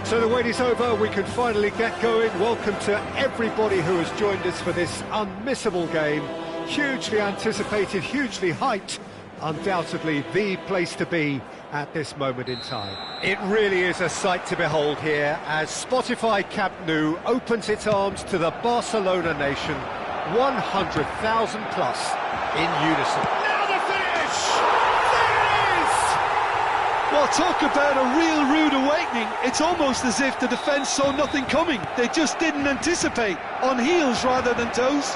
So the wait is over, we can finally get going. Welcome to everybody who has joined us for this unmissable game. Hugely anticipated, hugely hyped, undoubtedly the place to be at this moment in time. It really is a sight to behold here as Spotify Camp Nou opens its arms to the Barcelona nation, 100,000 plus in unison. Now the finish! There it is! Well, talk about a real rude awakening. It's almost as if the defence saw nothing coming. They just didn't anticipate, on heels rather than toes.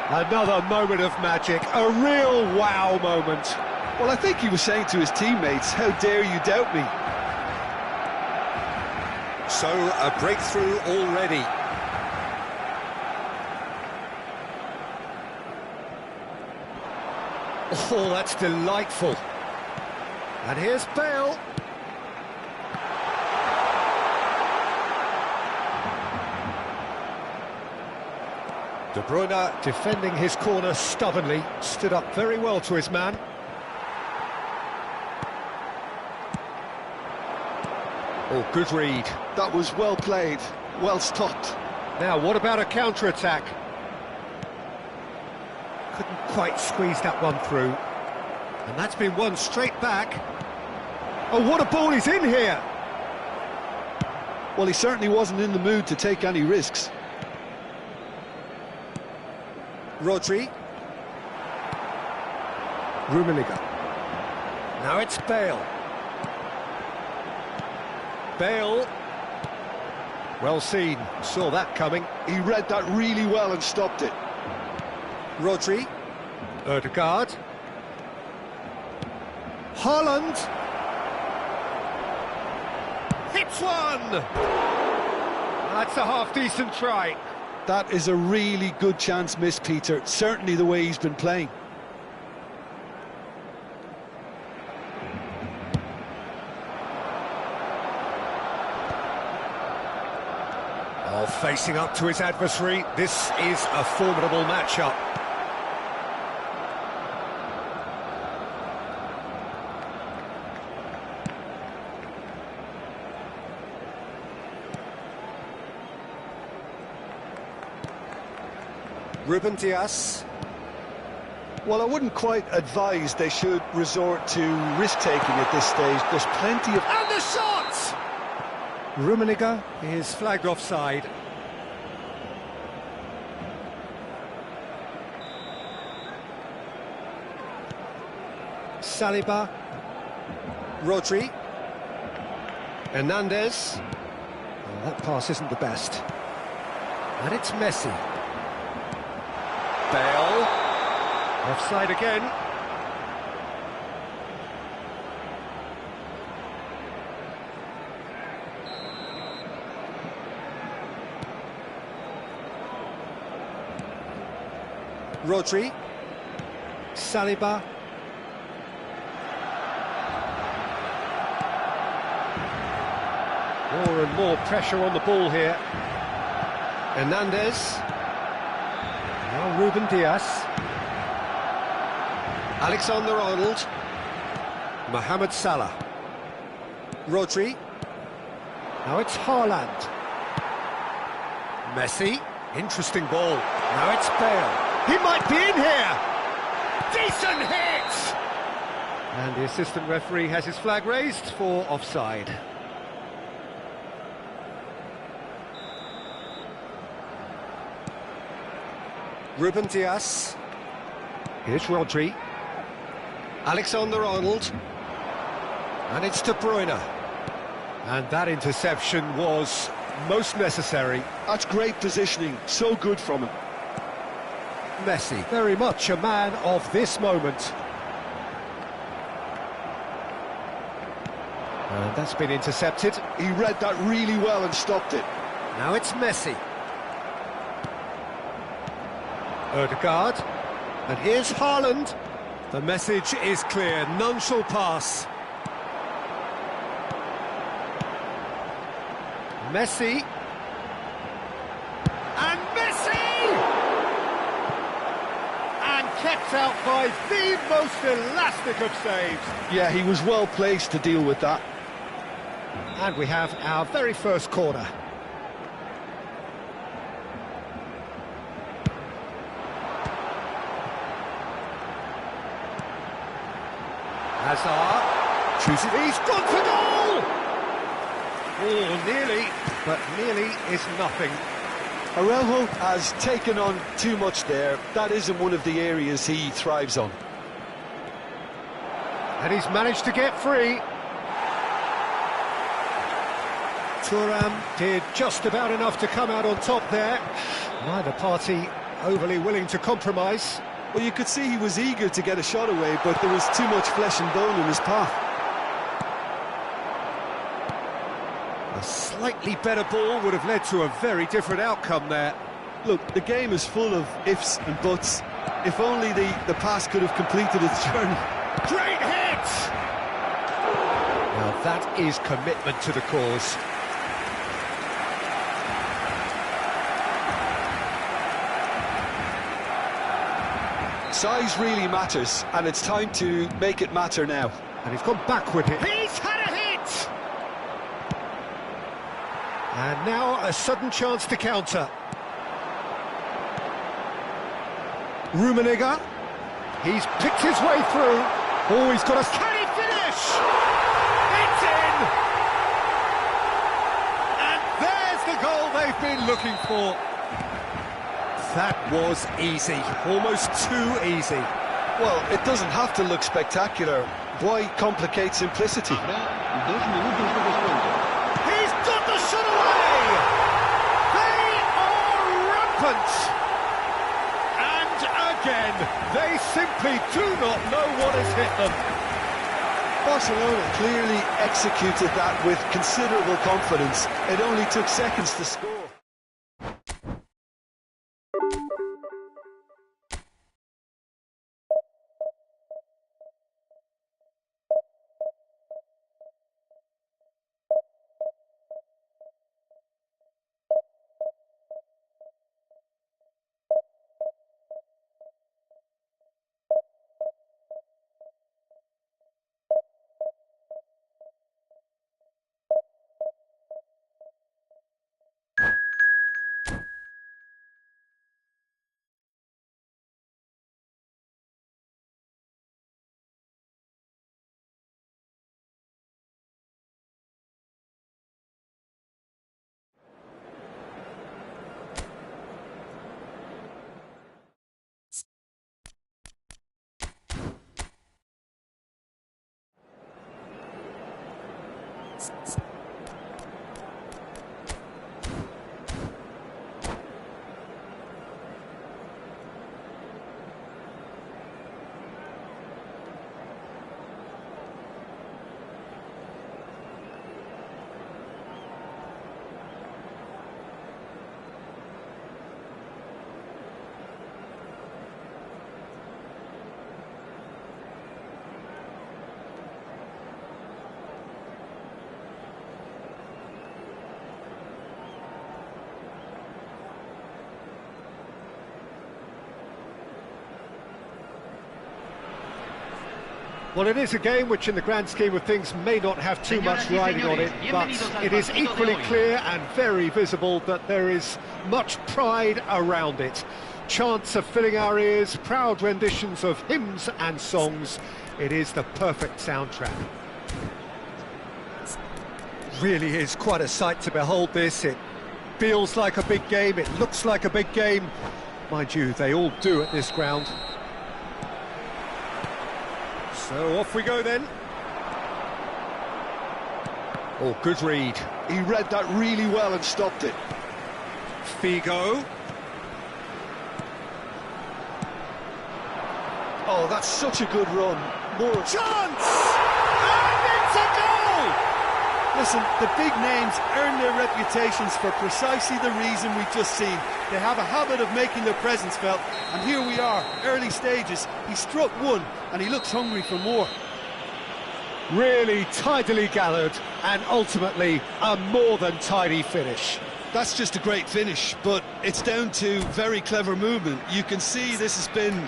Another moment of magic, a real wow moment. Well, I think he was saying to his teammates, how dare you doubt me? So, a breakthrough already. Oh, that's delightful. And here's Bale. De Bruyne defending his corner stubbornly, stood up very well to his man. Oh, good read. That was well played, well stopped. Now, what about a counter-attack? Couldn't quite squeeze that one through. And that's been won straight back. Oh, what a ball is in here! Well, he certainly wasn't in the mood to take any risks. Rodri. Rummenigge. Now it's Bale. Bale. Well seen, saw that coming. He read that really well and stopped it. Rodri. Ødegaard. Haaland. Hits one! That's a half-decent try. That is a really good chance missed, Peter. Certainly the way he's been playing. Oh, facing up to his adversary, this is a formidable matchup. Ruben Dias. Well, I wouldn't quite advise they should resort to risk-taking at this stage. There's plenty of... And the shot! Rummenigge is flagged offside. Saliba. Rodri. Hernandez. Oh, that pass isn't the best. And it's Messi. Bale. Offside again. Rodri. Saliba. More and more pressure on the ball here. Hernandez. Now Ruben Dias. Alexander-Arnold. Mohamed Salah. Rodri. Now it's Haaland. Messi. Interesting ball. Now it's Bale. He might be in here! Decent hit! And the assistant referee has his flag raised for offside. Ruben Dias. Here's Rodri. Alexander-Arnold. And it's De Bruyne. And that interception was most necessary. That's great positioning, so good from him. Messi, very much a man of this moment. And that's been intercepted. He read that really well and stopped it. Now it's Messi. Ødegaard. And here's Haaland. The message is clear, none shall pass. Messi. And Messi! And kept out by the most elastic of saves. Yeah, he was well placed to deal with that. And we have our very first corner. Hazard shoots it. He's gone for goal! Oh, nearly, but nearly is nothing. Araujo has taken on too much there. That isn't one of the areas he thrives on. And he's managed to get free. Thuram did just about enough to come out on top there. Neither party overly willing to compromise. Well, you could see he was eager to get a shot away, but there was too much flesh and bone in his path. A slightly better ball would have led to a very different outcome there. Look, the game is full of ifs and buts. If only the pass could have completed its journey. Great hit! Now that is commitment to the cause. Size really matters, and it's time to make it matter now. And he's gone back with it. He's had a hit! And now a sudden chance to counter. Rummenigge. He's picked his way through. Oh, he's got a... Can he finish? It's in! And there's the goal they've been looking for. That was easy, almost too easy. Well, it doesn't have to look spectacular. Why complicate simplicity? He's got the shot away! They are rampant! And again, they simply do not know what has hit them. Barcelona clearly executed that with considerable confidence. It only took seconds to score. Well, it is a game which in the grand scheme of things may not have too much riding on it, but it is equally clear and very visible that there is much pride around it. Chants are filling our ears, proud renditions of hymns and songs. It is the perfect soundtrack. Really is quite a sight to behold this. It feels like a big game, it looks like a big game. Mind you, they all do at this ground. So off we go then. Oh, good read. He read that really well and stopped it. Figo. Oh, that's such a good run. More Chance! And it's a goal! Listen, the big names earn their reputations for precisely the reason we've just seen. They have a habit of making their presence felt, and here we are, early stages. He struck one, and he looks hungry for more. Really tidily gathered, and ultimately a more than tidy finish. That's just a great finish, but it's down to very clever movement. You can see this has been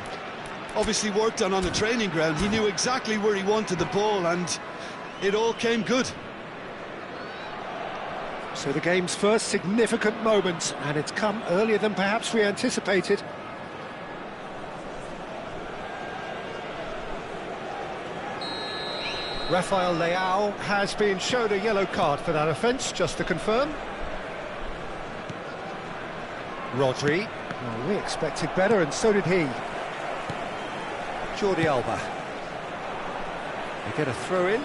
obviously worked on the training ground. He knew exactly where he wanted the ball, and it all came good. So the game's first significant moment, and it's come earlier than perhaps we anticipated. Rafael Leao has been shown a yellow card for that offence, just to confirm. Rodri. Well, we expected better, and so did he. Jordi Alba. They get a throw-in.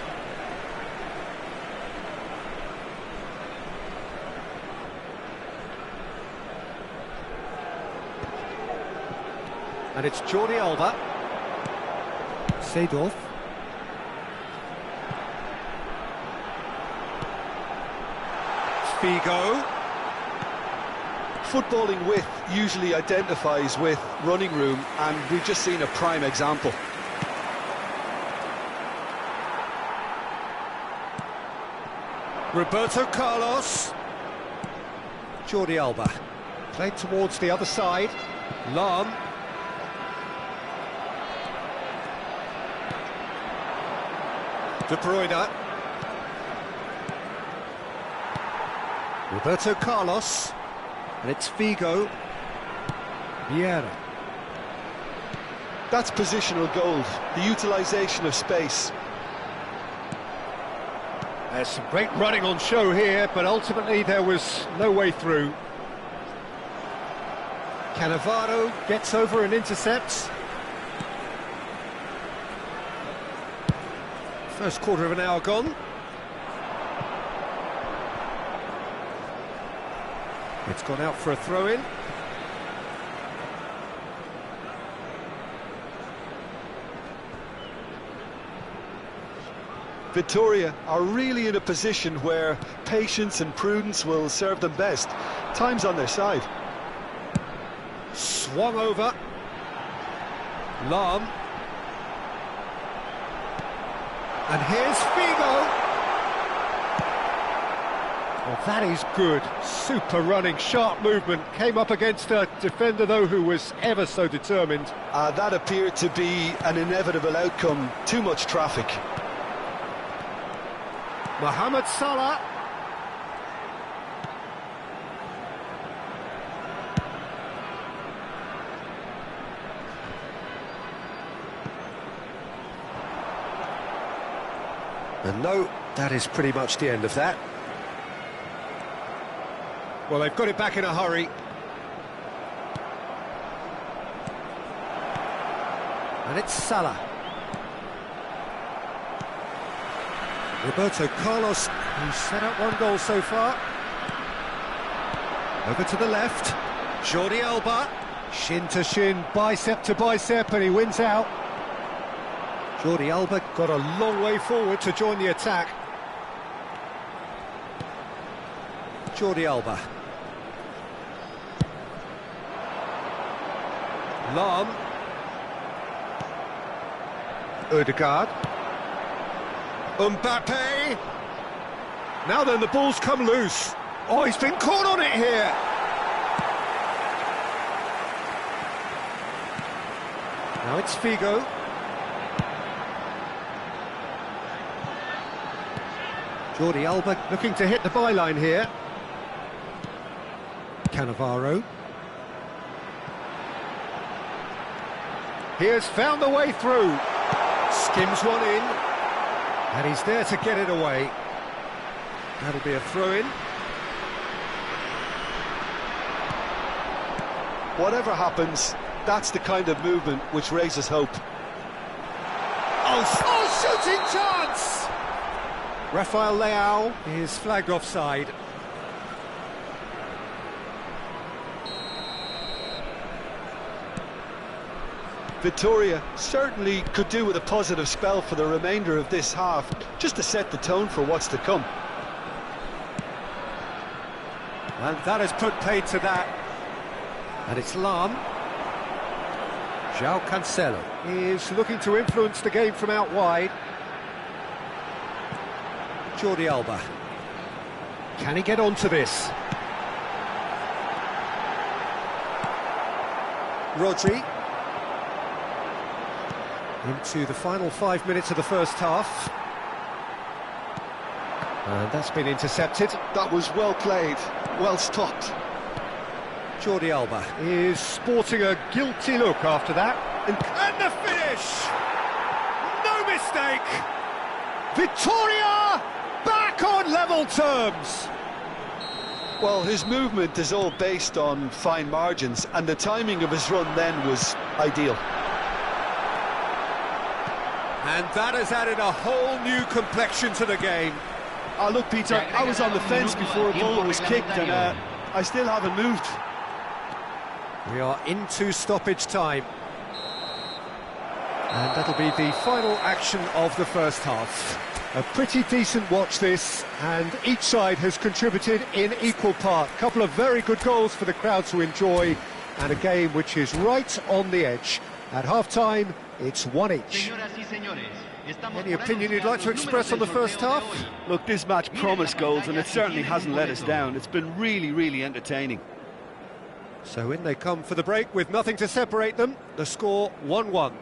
And it's Jordi Alba. Seedorf. Figo. Footballing width usually identifies with running room, and we've just seen a prime example. Roberto Carlos. Jordi Alba. Played towards the other side. Lahm. De Bruyne. Roberto Carlos. And it's Figo. Vieira. That's positional gold, the utilisation of space. There's some great running on show here, but ultimately there was no way through. Cannavaro gets over and intercepts. First quarter of an hour gone. It's gone out for a throw-in. Vitoria are really in a position where patience and prudence will serve them best. Time's on their side. Swung over. Lahm. And here's Figo. Well, that is good. Super running, sharp movement. Came up against a defender, though, who was ever so determined. That appeared to be an inevitable outcome. Too much traffic. Mohamed Salah. And no, that is pretty much the end of that. Well, they've got it back in a hurry. And it's Salah. Roberto Carlos, who's set up one goal so far. Over to the left. Jordi Alba. Shin to shin, bicep to bicep, and he wins out. Jordi Alba got a long way forward to join the attack. Jordi Alba. Lahm. Ødegaard. Mbappe. Now then, the ball's come loose. Oh, he's been caught on it here. Now it's Figo. Jordi Alba looking to hit the byline here. Cannavaro. He has found the way through. Skims one in. And he's there to get it away. That'll be a throw-in. Whatever happens, that's the kind of movement which raises hope. Oh, shooting chance! Rafael Leao is flagged offside. Vitoria certainly could do with a positive spell for the remainder of this half, just to set the tone for what's to come. And that has put paid to that. And it's Lahm. João Cancelo is looking to influence the game from out wide. Jordi Alba. Can he get onto this? Rodri. Into the final 5 minutes of the first half. And that's been intercepted. That was well played, well stopped. Jordi Alba is sporting a guilty look after that. And the finish! No mistake! Victoria back on level terms! Well, his movement is all based on fine margins, and the timing of his run then was ideal. And that has added a whole new complexion to the game. Oh, look, Peter, I was on the fence before a goal was kicked, and I still haven't moved. We are into stoppage time. And that'll be the final action of the first half. A pretty decent watch this, and each side has contributed in equal part. A couple of very good goals for the crowd to enjoy, and a game which is right on the edge. At half-time, it's 1 each. Any opinion you'd like to express on the first half? Look, this match promised goals, and it certainly hasn't let us down. It's been really, really entertaining. So in they come for the break with nothing to separate them. The score 1-1.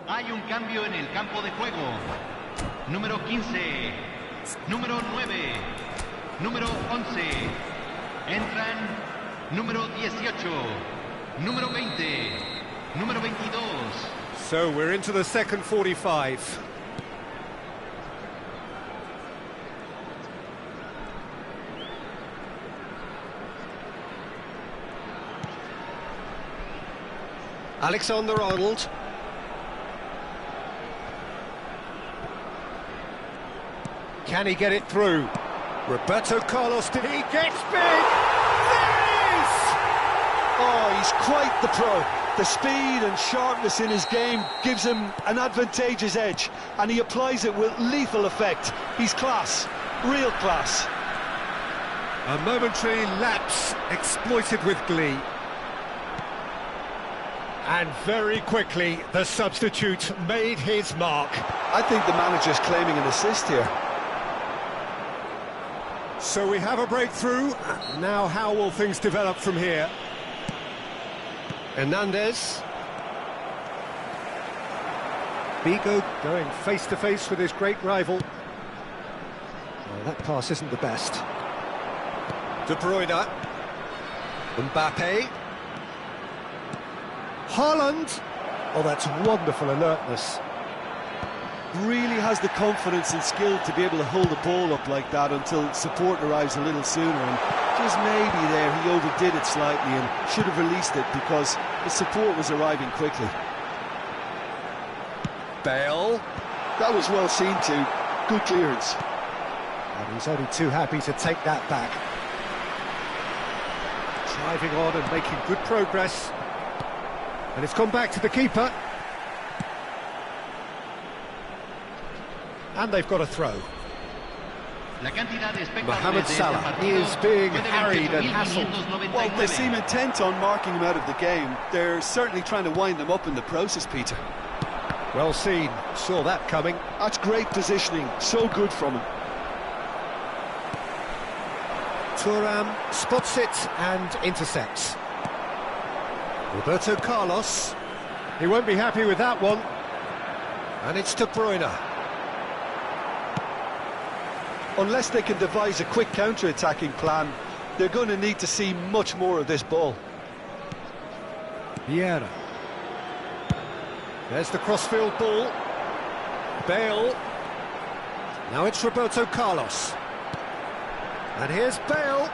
Hay un cambio en el campo de juego. Número 15, número 9, número 11. Entran número 18, número 20, número 22. So we're into the second 45. Alexander-Arnold. Can he get it through? Roberto Carlos, did he get big? There he is! Oh, he's quite the pro. The speed and sharpness in his game gives him an advantageous edge, and he applies it with lethal effect. He's class, real class. A momentary lapse exploited with glee. And very quickly, the substitute made his mark. I think the manager's claiming an assist here. So we have a breakthrough. Now how will things develop from here? Hernandez. Vigo going face-to-face with his great rival. Well, that pass isn't the best. De Bruyne. Mbappe. Haaland. Oh, that's wonderful alertness. Really has the confidence and skill to be able to hold the ball up like that until support arrives a little sooner, and just maybe there he overdid it slightly and should have released it because the support was arriving quickly. Bale. That was well seen too. Good clearance. And he's only too happy to take that back. Driving on and making good progress. And it's gone back to the keeper. And they've got a throw. Mohamed Salah is being harried and hassled. Well, they seem intent on marking him out of the game. They're certainly trying to wind them up in the process, Peter. Well seen, saw that coming. That's great positioning, so good from him. Thuram spots it and intercepts. Roberto Carlos. He won't be happy with that one. And it's De Bruyne. Unless they can devise a quick counter-attacking plan, they're going to need to see much more of this ball. Vieira. There's the crossfield ball. Bale. Now it's Roberto Carlos. And here's Bale.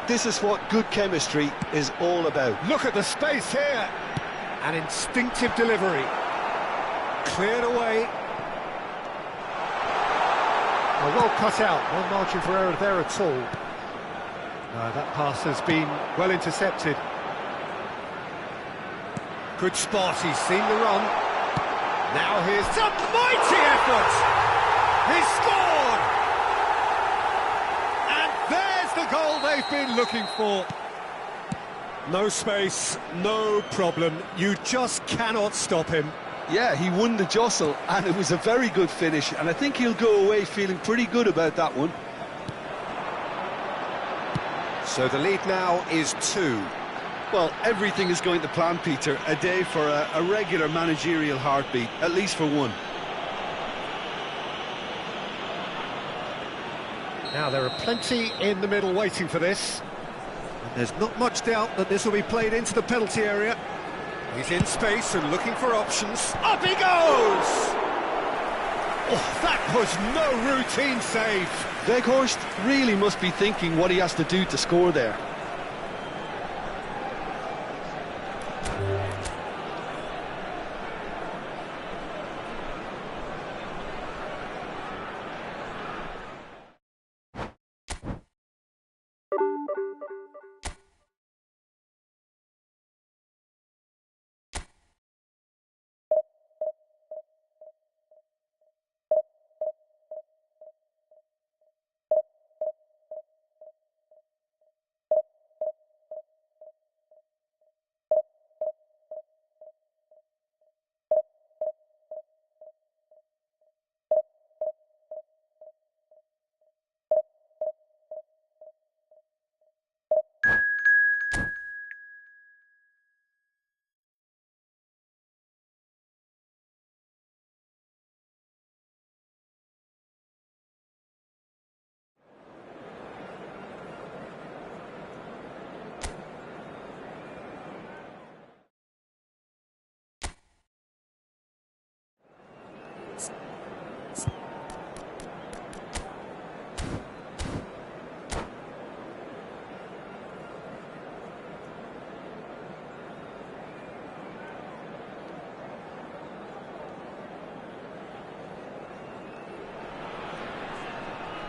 This is what good chemistry is all about. Look at the space here. An instinctive delivery. Cleared away. Well cut out, no margin for error there at all. That pass has been well intercepted. Good spot, he's seen the run. Now here's a mighty effort! He's scored! And there's the goal they've been looking for. No space, no problem. You just cannot stop him. Yeah, he won the jostle, and it was a very good finish, and I think he'll go away feeling pretty good about that one. So the lead now is 2. Well, everything is going to plan, Peter. A day for a regular managerial heartbeat, at least for one. Now, there are plenty in the middle waiting for this. And there's not much doubt that this will be played into the penalty area. He's in space and looking for options. Up he goes! Oh, that was no routine save. Weghorst really must be thinking what he has to do to score there.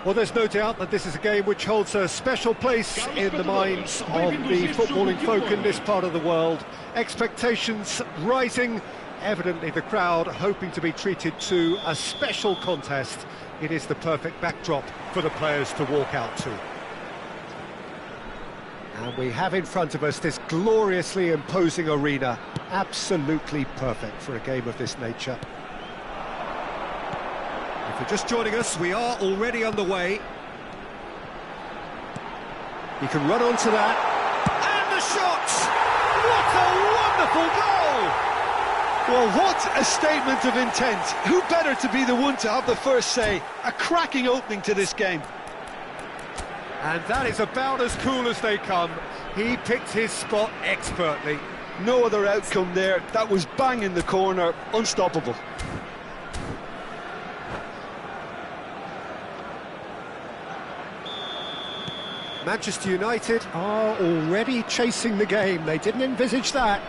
Well, there's no doubt that this is a game which holds a special place in the minds of the footballing folk in this part of the world. Expectations rising, evidently the crowd hoping to be treated to a special contest. It is the perfect backdrop for the players to walk out to. And we have in front of us this gloriously imposing arena, absolutely perfect for a game of this nature. If you're just joining us, we are already underway. He can run onto that. And the shot! What a wonderful goal! Well, what a statement of intent. Who better to be the one to have the first say? A cracking opening to this game. And that is about as cool as they come. He picked his spot expertly. No other outcome there. That was bang in the corner, unstoppable. Manchester United are already chasing the game. They didn't envisage that.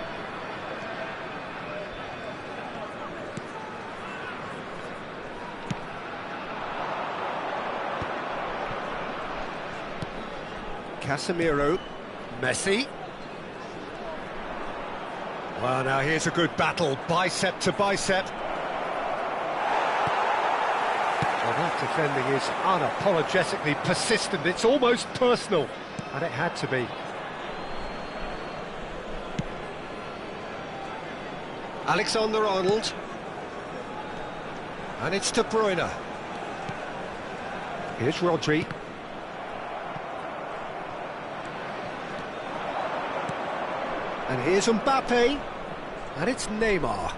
Casemiro, Messi. Well, now here's a good battle, bicep to bicep. Well, that defending is unapologetically persistent. It's almost personal, and it had to be. Alexander-Arnold. And it's De Bruyne. Here's Rodri. And here's Mbappe. And it's Neymar.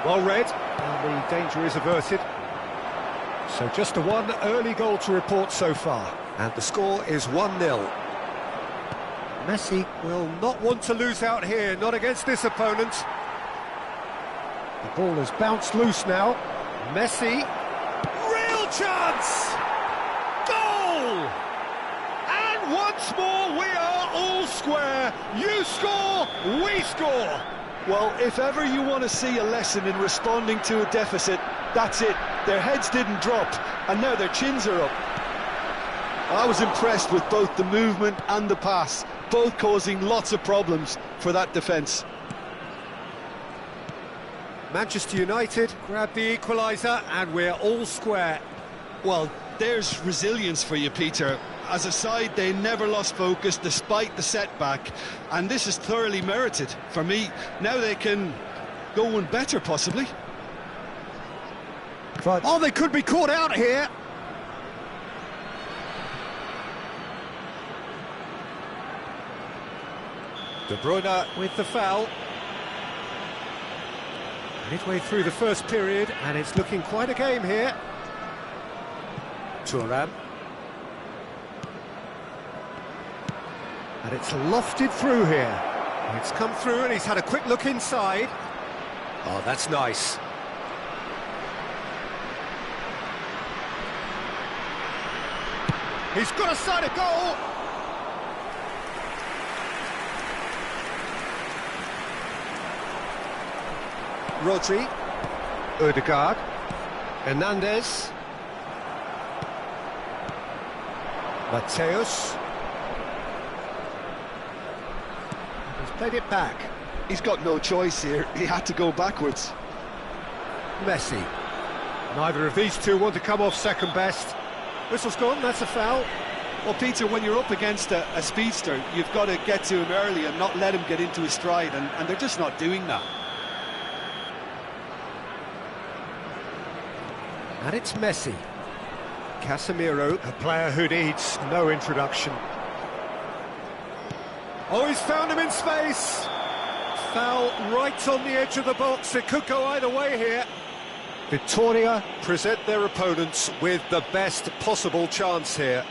Well read, and the danger is averted. So just the one early goal to report so far. And the score is 1-0. Messi will not want to lose out here, not against this opponent. The ball has bounced loose now. Messi, real chance! Goal! And once more we are all square. You score, we score. Well, if ever you want to see a lesson in responding to a deficit, that's it. Their heads didn't drop, and now their chins are up. I was impressed with both the movement and the pass, both causing lots of problems for that defence. Manchester United grab the equaliser, and we're all square. Well, there's resilience for you, Peter. As a side, they never lost focus despite the setback, and this is thoroughly merited. For me, now they can go one better, possibly. Oh, they could be caught out here. De Bruyne with the foul. Midway through the first period, and it's looking quite a game here. Thuram. And it's lofted through here. It's come through and he's had a quick look inside. Oh, that's nice. He's got a side of goal. Rodri. Odegaard. Hernandez. Mateus. He's played it back. He's got no choice here. He had to go backwards. Messi. Neither of these two want to come off second best. Whistle's gone, that's a foul. Well, Peter, when you're up against a speedster, you've got to get to him early and not let him get into his stride, and they're just not doing that. And it's Messi. Casemiro, a player who needs no introduction. Oh, he's found him in space. Foul right on the edge of the box. It could go either way here. Victoria present their opponents with the best possible chance here.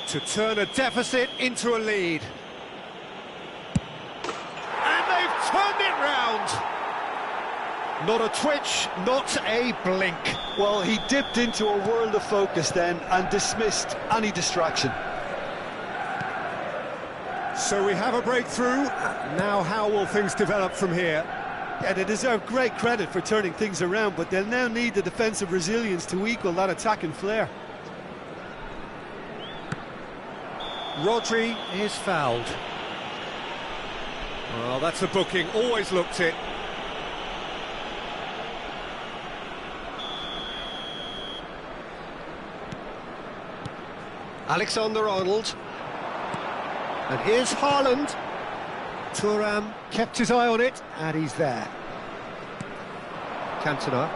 To turn a deficit into a lead. And they've turned it round. Not a twitch, not a blink. Well, he dipped into a world of focus then and dismissed any distraction. So we have a breakthrough. Now how will things develop from here? Yeah, they deserve great credit for turning things around, but they'll now need the defensive resilience to equal that attacking flair. Rodri is fouled. Well, that's a booking, always looked it. Alexander-Arnold. And here's Haaland. Thuram kept his eye on it, and he's there. Cantona.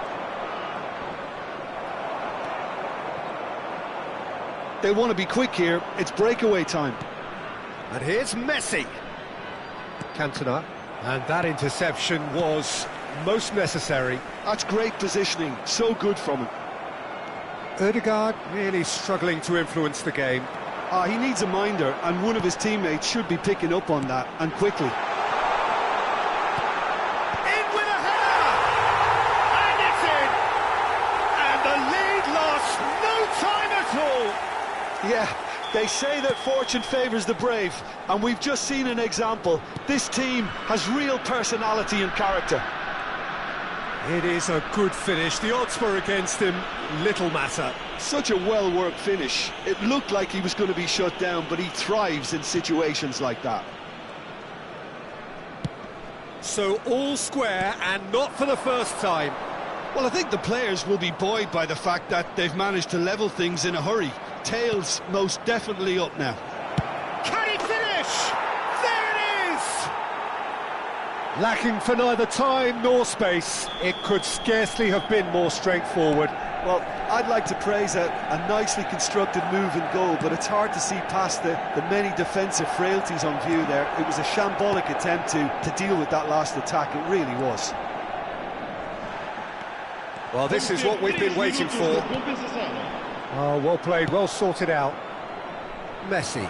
They want to be quick here. It's breakaway time. And here's Messi. Cantona. And that interception was most necessary. That's great positioning. So good from him. Odegaard really struggling to influence the game. He needs a minder, and one of his teammates should be picking up on that, and quickly. In with a header! And it's in! And the lead lost no time at all! Yeah, they say that fortune favours the brave, and we've just seen an example. This team has real personality and character. It is a good finish. The odds were against him, little matter. Such a well-worked finish. It looked like he was going to be shut down, but he thrives in situations like that. So all square, and not for the first time. Well, I think the players will be buoyed by the fact that they've managed to level things in a hurry. Tails most definitely up now. Can he finish? There it is! Lacking for neither time nor space. It could scarcely have been more straightforward. Well, I'd like to praise a nicely constructed move and goal, but it's hard to see past the many defensive frailties on view there. It was a shambolic attempt to deal with that last attack, it really was. Well, this is what we've been waiting for. Oh, well played, well sorted out. Messi.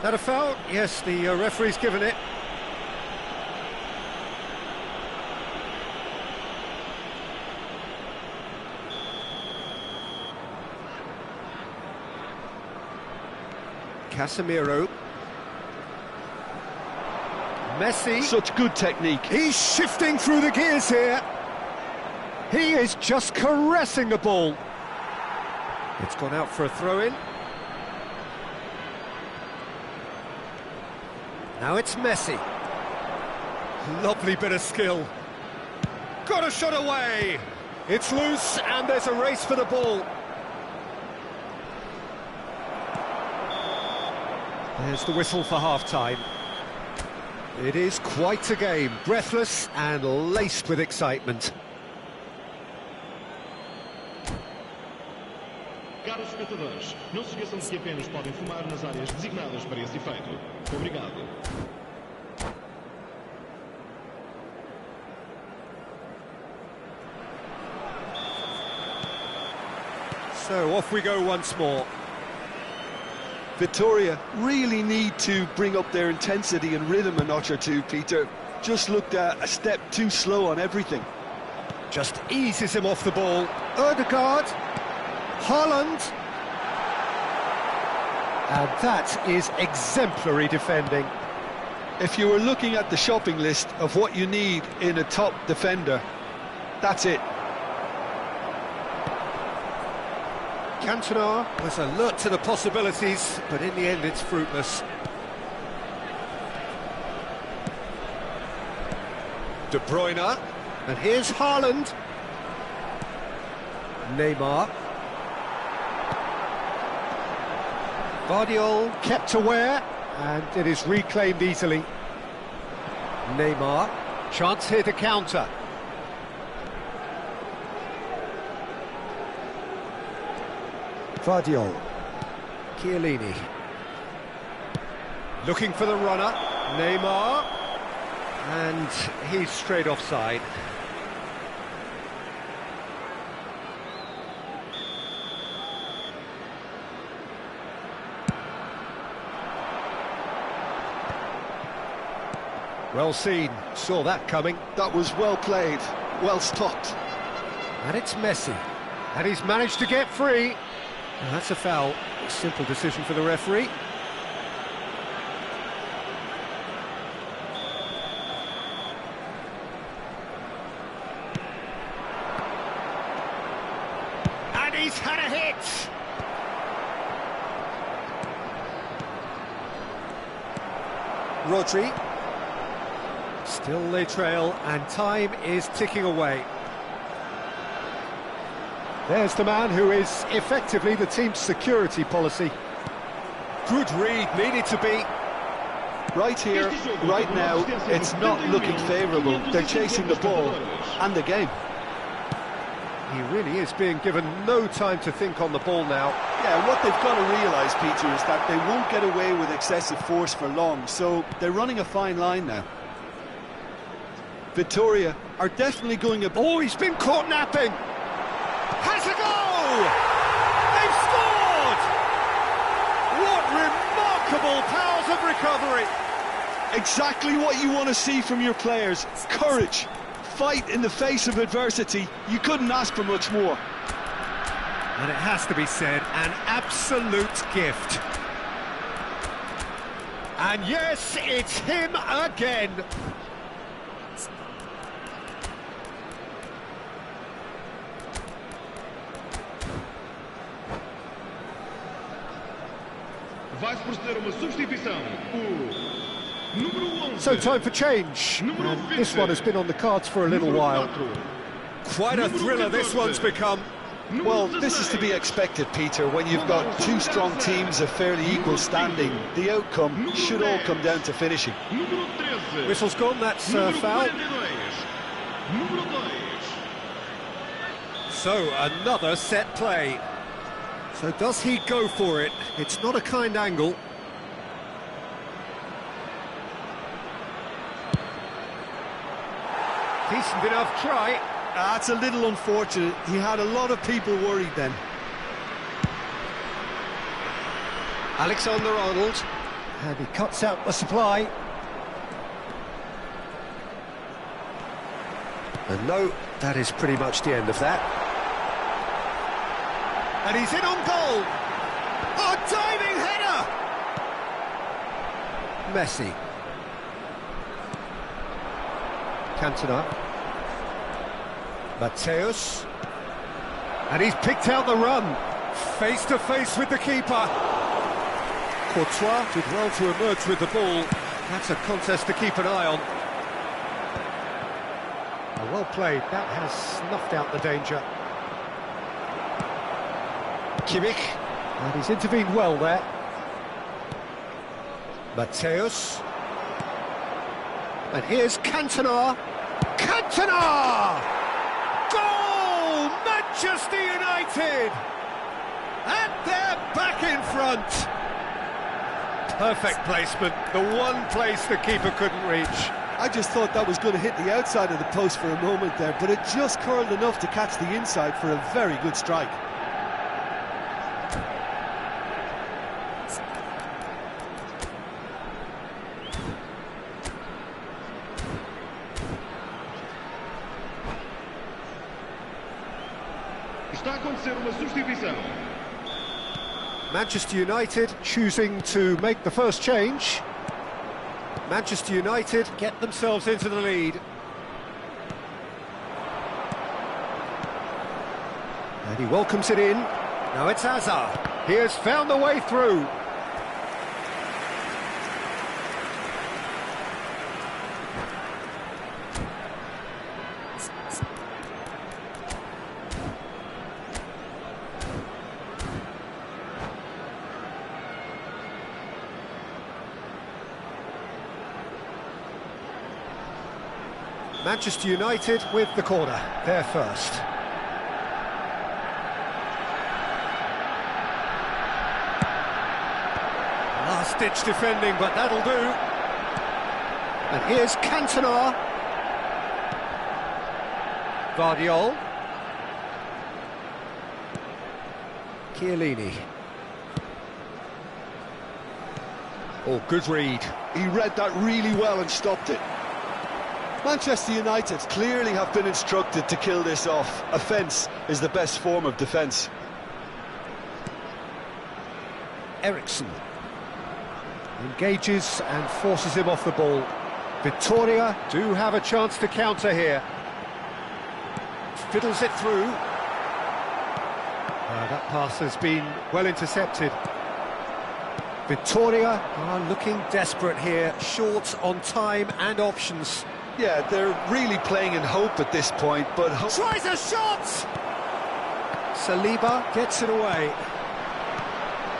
That a foul? Yes, the referee's given it. Casemiro. Messi. Such good technique. He's shifting through the gears here. He is just caressing the ball. It's gone out for a throw-in. Now it's Messi. Lovely bit of skill. Got a shot away. It's loose and there's a race for the ball. There's the whistle for half-time. It is quite a game, breathless and laced with excitement. Caros espectadores, não se esqueçam de que apenas podem fumar nas áreas designadas para esse efeito. Obrigado. So off we go once more. Victoria really need to bring up their intensity and rhythm a notch or two, Peter. Just looked a step too slow on everything. Just eases him off the ball. Ødegaard. Haaland. And that is exemplary defending. If you were looking at the shopping list of what you need in a top defender, that's it. Cantona was alert to the possibilities, but in the end it's fruitless. De Bruyne, and here's Haaland. Neymar. Guardiola kept aware, and it is reclaimed easily. Neymar, chance here to counter. Guardiola. Chiellini. Looking for the runner. Neymar. And he's straight offside. Well seen, saw that coming. That was well played, well stopped. And it's Messi. And he's managed to get free. And that's a foul. Simple decision for the referee. And he's had a hit. Rodri. Still they trail, and time is ticking away. There's the man who is effectively the team's security policy. Good read, needed to be. Right here, right now, it's not looking favourable. They're chasing the ball and the game. He really is being given no time to think on the ball now. Yeah, what they've got to realise, Peter, is that they won't get away with excessive force for long, so they're running a fine line now. Victoria are definitely going a... Oh, he's been caught napping! Has a goal! They've scored! What remarkable powers of recovery! Exactly what you want to see from your players. Courage, fight in the face of adversity. You couldn't ask for much more. And it has to be said, an absolute gift. And yes, it's him again. Vai-se proceder uma substituição. O número 11. So time for change. And this one has been on the cards for a little while. Quite a thriller this one's become. Well, this is to be expected, Peter, when you've got two strong teams of fairly equal standing. The outcome should all come down to finishing. Whistle's gone, that's foul. So, another set play. So does he go for it? It's not a kind angle. Decent enough try. That's a little unfortunate. He had a lot of people worried then. Alexander-Arnold. And he cuts out the supply. And no, that is pretty much the end of that. And he's in on goal! A diving header! Messi. Cantona. Mateus. And he's picked out the run. Face to face with the keeper. Courtois did well to emerge with the ball. That's a contest to keep an eye on. Well played, that has snuffed out the danger. Kimmich, and he's intervened well there. Mateus. And here's Cantona. Cantona! Goal! Manchester United! And they're back in front. Perfect placement, the one place the keeper couldn't reach. I just thought that was going to hit the outside of the post for a moment there, but it just curled enough to catch the inside for a very good strike. Está a acontecer uma substituição. Manchester United choosing to make the first change. Manchester United get themselves into the lead. And he welcomes it in. Now it's Hazard. He has found the way through. Manchester United with the corner, they're first. Last-ditch defending, but that'll do. And here's Cantona. Guardiola. Chiellini. Oh, good read. He read that really well and stopped it. Manchester United clearly have been instructed to kill this off. Offence is the best form of defence. Ericsson engages and forces him off the ball. Victoria do have a chance to counter here. Fiddles it through. That pass has been well intercepted. Victoria are looking desperate here, short on time and options. Yeah, they're really playing in hope at this point, but... Tries a shot! Saliba gets it away.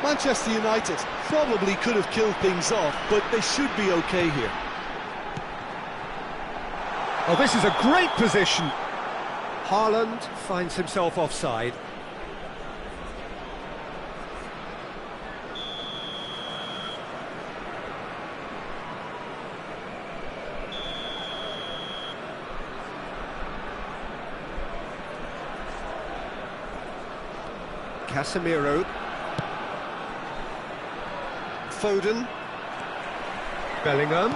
Manchester United probably could have killed things off, but they should be okay here. Oh, this is a great position. Haaland finds himself offside. Casemiro. Foden. Bellingham.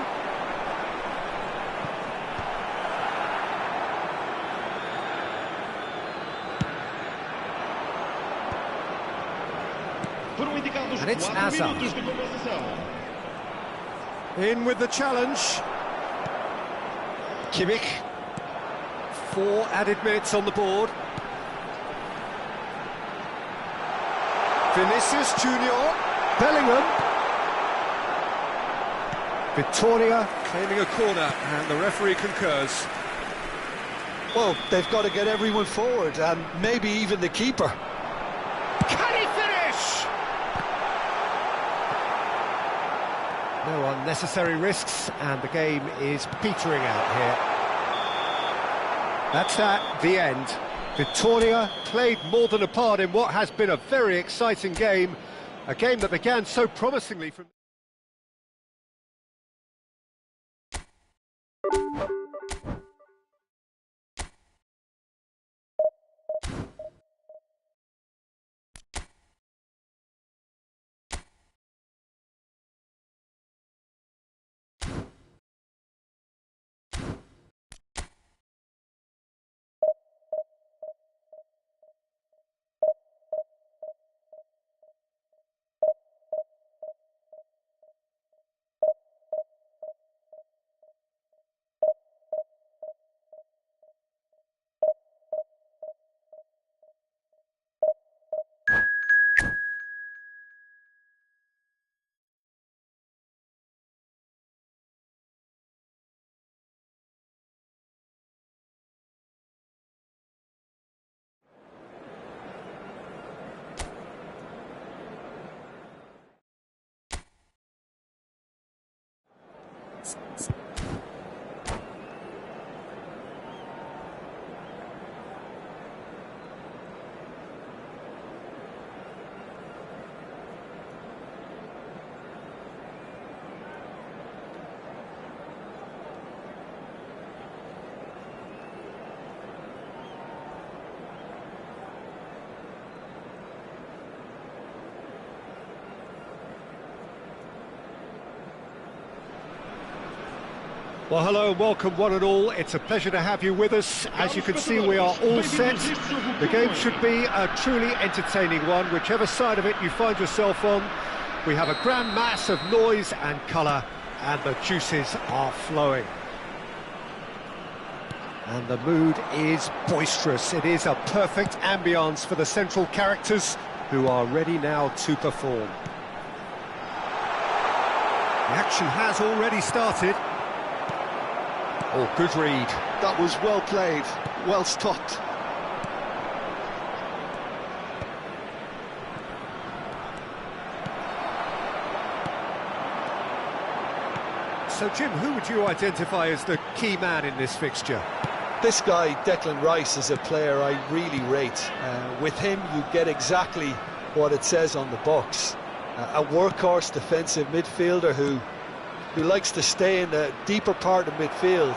And it's Hazard. In with the challenge. Kimmich. 4 added minutes on the board. Vinicius Junior. Bellingham. Victoria claiming a corner, and the referee concurs. Well, they've got to get everyone forward, and maybe even the keeper. Can he finish? No unnecessary risks, and the game is petering out here. That's the end. Victoria played more than a part in what has been a very exciting game. A game that began so promisingly from... Well, hello and welcome one and all. It's a pleasure to have you with us. As you can see, we are all set. The game should be a truly entertaining one, whichever side of it you find yourself on. We have a grand mass of noise and colour, and the juices are flowing. And the mood is boisterous. It is a perfect ambience for the central characters, who are ready now to perform. The action has already started. Oh, good read. That was well played, well stopped. So, Jim, who would you identify as the key man in this fixture? This guy, Declan Rice, is a player I really rate. With him, you get exactly what it says on the box. A workhorse defensive midfielder who likes to stay in the deeper part of midfield,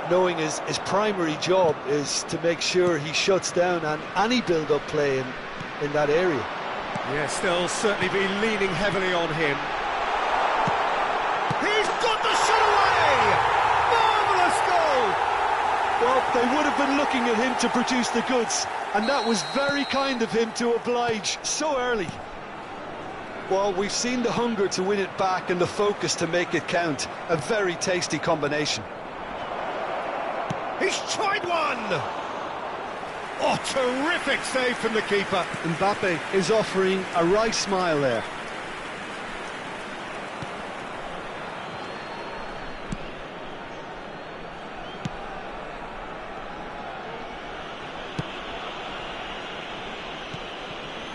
knowing his primary job is to make sure he shuts down any build-up play in that area. Yes, they'll certainly be leaning heavily on him. He's got the shot away! Marvellous goal! Well, they would have been looking at him to produce the goods, and that was very kind of him to oblige so early. Well, we've seen the hunger to win it back and the focus to make it count. A very tasty combination. He's tried one! Oh, terrific save from the keeper. Mbappe is offering a right smile there.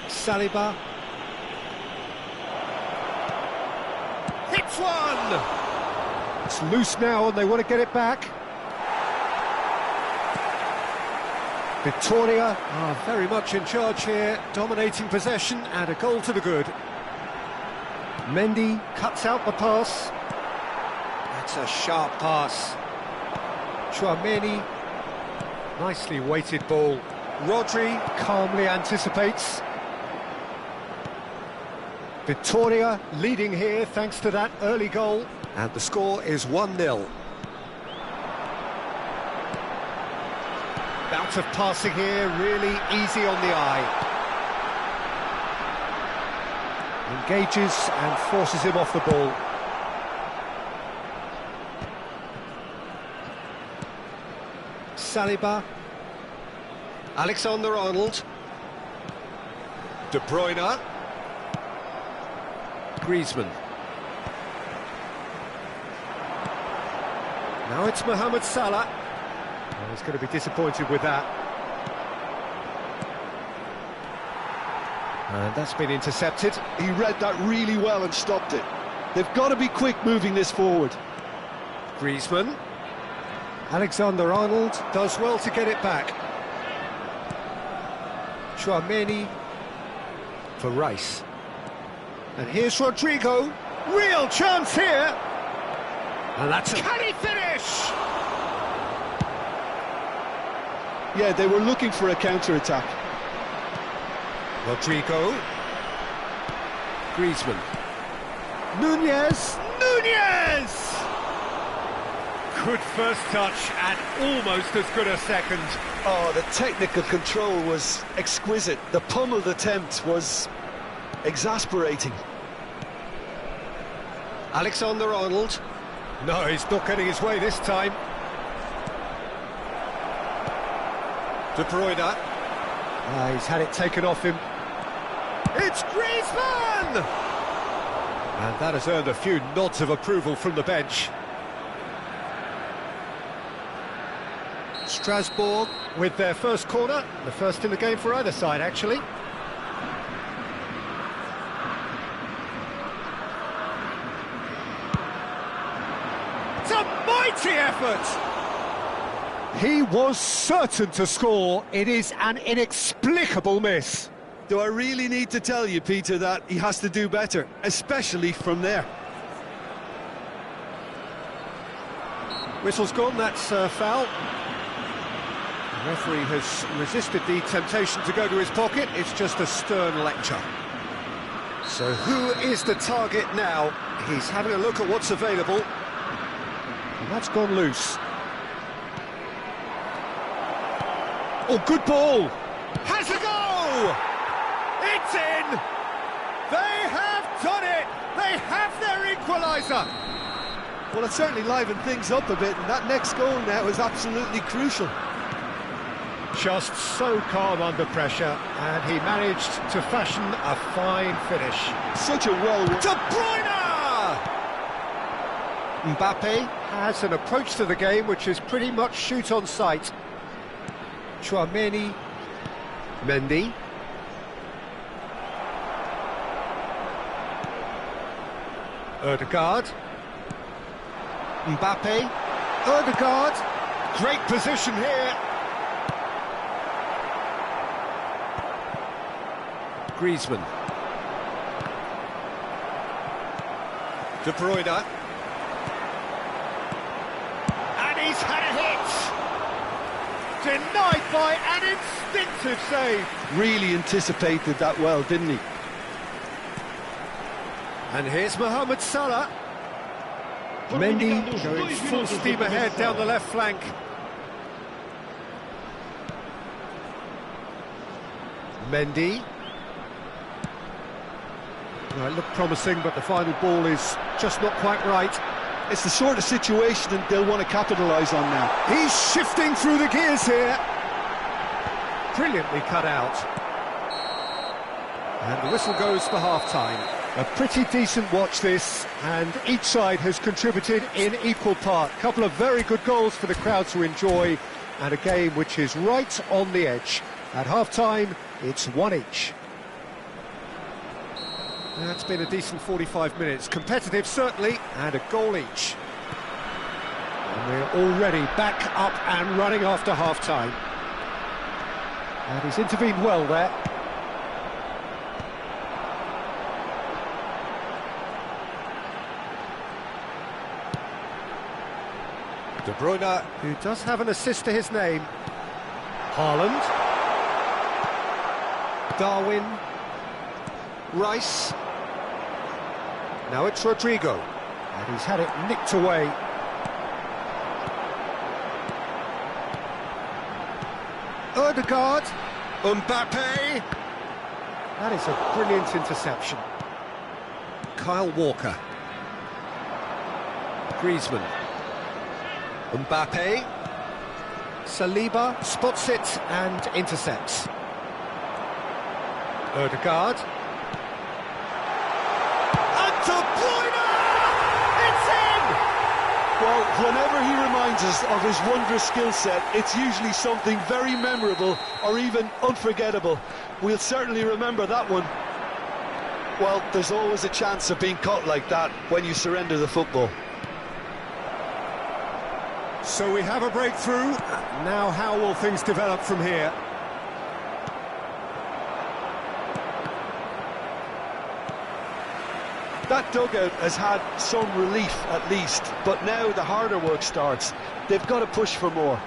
Saliba. Hits one! It's loose now and they want to get it back. Victoria are very much in charge here, dominating possession and a goal to the good. Mendy cuts out the pass. That's a sharp pass. Chouameni, nicely weighted ball. Rodri calmly anticipates. Victoria leading here thanks to that early goal, and the score is 1-0. Bout of passing here, really easy on the eye. Engages and forces him off the ball. Saliba. Alexander-Arnold. De Bruyne. Griezmann. Now it's Mohamed Salah. Well, he's going to be disappointed with that. And that's been intercepted. He read that really well and stopped it. They've got to be quick moving this forward. Griezmann. Alexander-Arnold does well to get it back. Chouameni for Rice. And here's Rodrigo, real chance here. And that's can he finish? Yeah, they were looking for a counter-attack. Rodrigo. Griezmann. Nunez! Good first touch and almost as good a second. Oh, the technical control was exquisite. The pummeled attempt was exasperating. Alexander-Arnold. No, he's not getting his way this time. De Bruyne. He's had it taken off him. It's Griezmann! And that has earned a few nods of approval from the bench. Strasbourg with their first corner, the first in the game for either side, actually. It's a mighty effort! He was certain to score. It is an inexplicable miss. Do I really need to tell you, Peter, that he has to do better, especially from there? Whistle's gone, that's foul. The referee has resisted the temptation to go to his pocket. It's just a stern lecture. So who is the target now? He's having a look at what's available. That's gone loose. Oh, good ball! Has a go! It's in! They have done it! They have their equaliser! Well, it certainly livened things up a bit, and that next goal now is absolutely crucial. Just so calm under pressure, and he managed to fashion a fine finish. Such a well... De Bruyne! Mbappe has an approach to the game which is pretty much shoot on sight. Chouameni, Mendy. Ødegaard. Mbappe. Ødegaard. Great position here. Griezmann. De Bruyne. And he's had a hit! Denied by an instinctive save. Really anticipated that well, didn't he? And here's Mohamed Salah. Mendy going full steam ahead down the left flank. Mendy. Well, it looked promising, but the final ball is just not quite right. It's the sort of situation that they'll want to capitalise on now. He's shifting through the gears here. Brilliantly cut out. And the whistle goes for half-time. A pretty decent watch this, and each side has contributed in equal part. A couple of very good goals for the crowd to enjoy, and a game which is right on the edge. At half-time, it's 1 each. That's been a decent 45 minutes. Competitive, certainly, and a goal each. And we're already back up and running after half-time. And he's intervened well there. De Bruyne, who does have an assist to his name. Haaland. Darwin. Rice. Now it's Rodrigo, and he's had it nicked away. Ødegaard. Mbappe. That is a brilliant interception. Kyle Walker. Griezmann. Mbappe. Saliba spots it and intercepts. Ødegaard. De Bruyne! It's in! Well, whenever he reminds us of his wondrous skill set, it's usually something very memorable or even unforgettable. We'll certainly remember that one. Well, there's always a chance of being caught like that when you surrender the football. So we have a breakthrough. Now how will things develop from here? That dugout has had some relief at least, but now the harder work starts. They've got to push for more.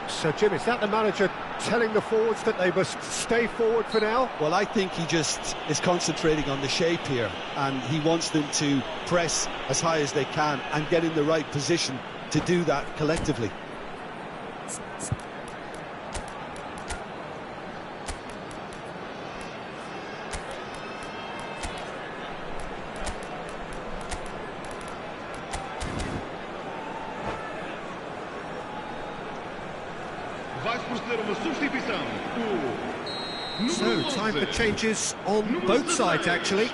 So, Jim, is that the manager telling the forwards that they must stay forward for now? Well, I think he just is concentrating on the shape here, and he wants them to press as high as they can and get in the right position to do that collectively. So, time for changes on both sides, actually.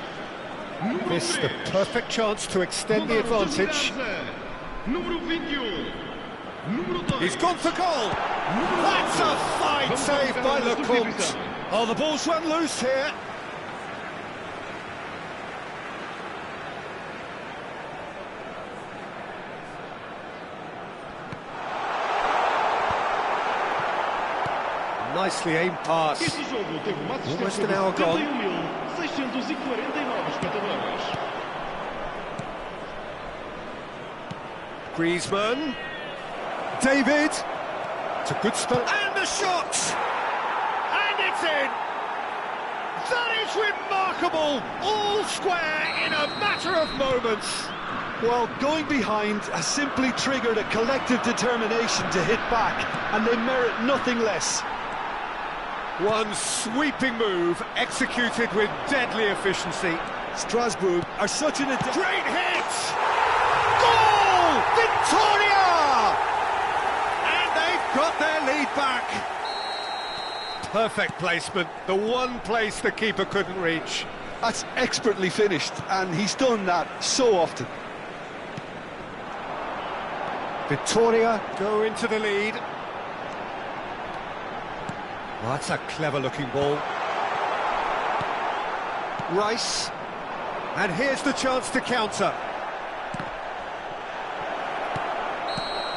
This the perfect chance to extend the advantage. He's gone for goal! That's a fine save by Lecomte. Oh, the ball's run loose here. Nicely aimed pass. Almost an hour gone. Griezmann. David. It's a good spell. And the shot! And it's in! That is remarkable! All square in a matter of moments. Well, going behind has simply triggered a collective determination to hit back, and they merit nothing less. One sweeping move, executed with deadly efficiency. Strasbourg are such an... Great hit! Goal! Victoria! And they've got their lead back. Perfect placement, the one place the keeper couldn't reach. That's expertly finished, and he's done that so often. Victoria go into the lead. Well, that's a clever-looking ball. Rice. And here's the chance to counter.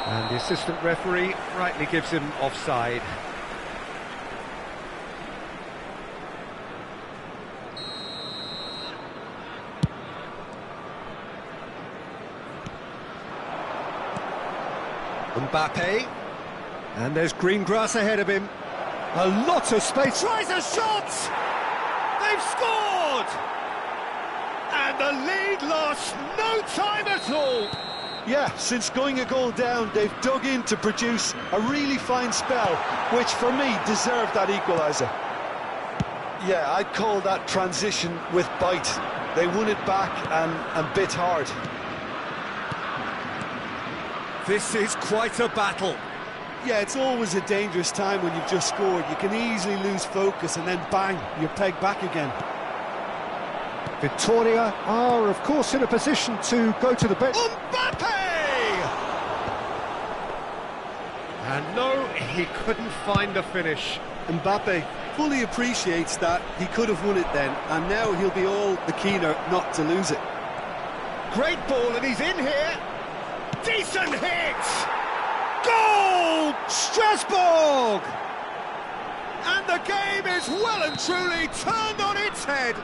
And the assistant referee rightly gives him offside. Mbappe. And there's green grass ahead of him. A lot of space. Tries a shot! They've scored! And the lead lost no time at all. Yeah, since going a goal down, they've dug in to produce a really fine spell, which for me deserved that equaliser. Yeah, I'd call that transition with bite. They won it back and bit hard. This is quite a battle. Yeah, it's always a dangerous time when you've just scored. You can easily lose focus and then bang, you're pegged back again. Victoria are, of course, in a position to go to the bench. Mbappe! And no, he couldn't find the finish. Mbappe fully appreciates that he could have won it then, and now he'll be all the keener not to lose it. Great ball, and he's in here. Decent hit! Goal! Strasbourg! And the game is well and truly turned on its head.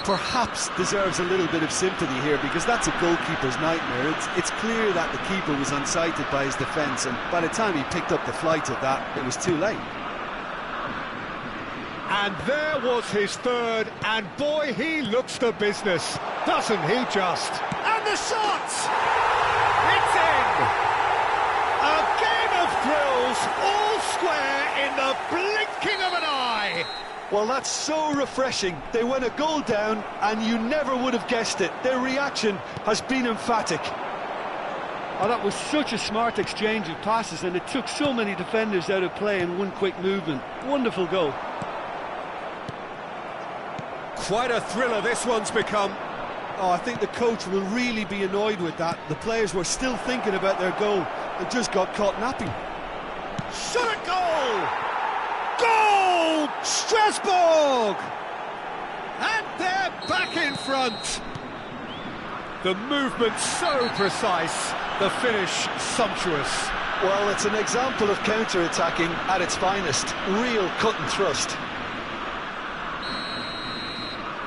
Perhaps deserves a little bit of sympathy here, because that's a goalkeeper's nightmare. It's clear that the keeper was unsighted by his defence, and by the time he picked up the flight of that, it was too late. And there was his third, and boy, he looks the business, doesn't he just? And the shot! It's in! A game of thrills, all square in the blinking of an eye! Well, that's so refreshing. They went a goal down, and you never would have guessed it. Their reaction has been emphatic. Oh, that was such a smart exchange of passes, and it took so many defenders out of play in one quick movement. Wonderful goal. Quite a thriller this one's become. Oh, I think the coach will really be annoyed with that. The players were still thinking about their goal and just got caught napping. Shot a goal! Goal! Strasbourg! And they're back in front. The movement so precise, the finish sumptuous. Well, it's an example of counter-attacking at its finest. Real cut and thrust.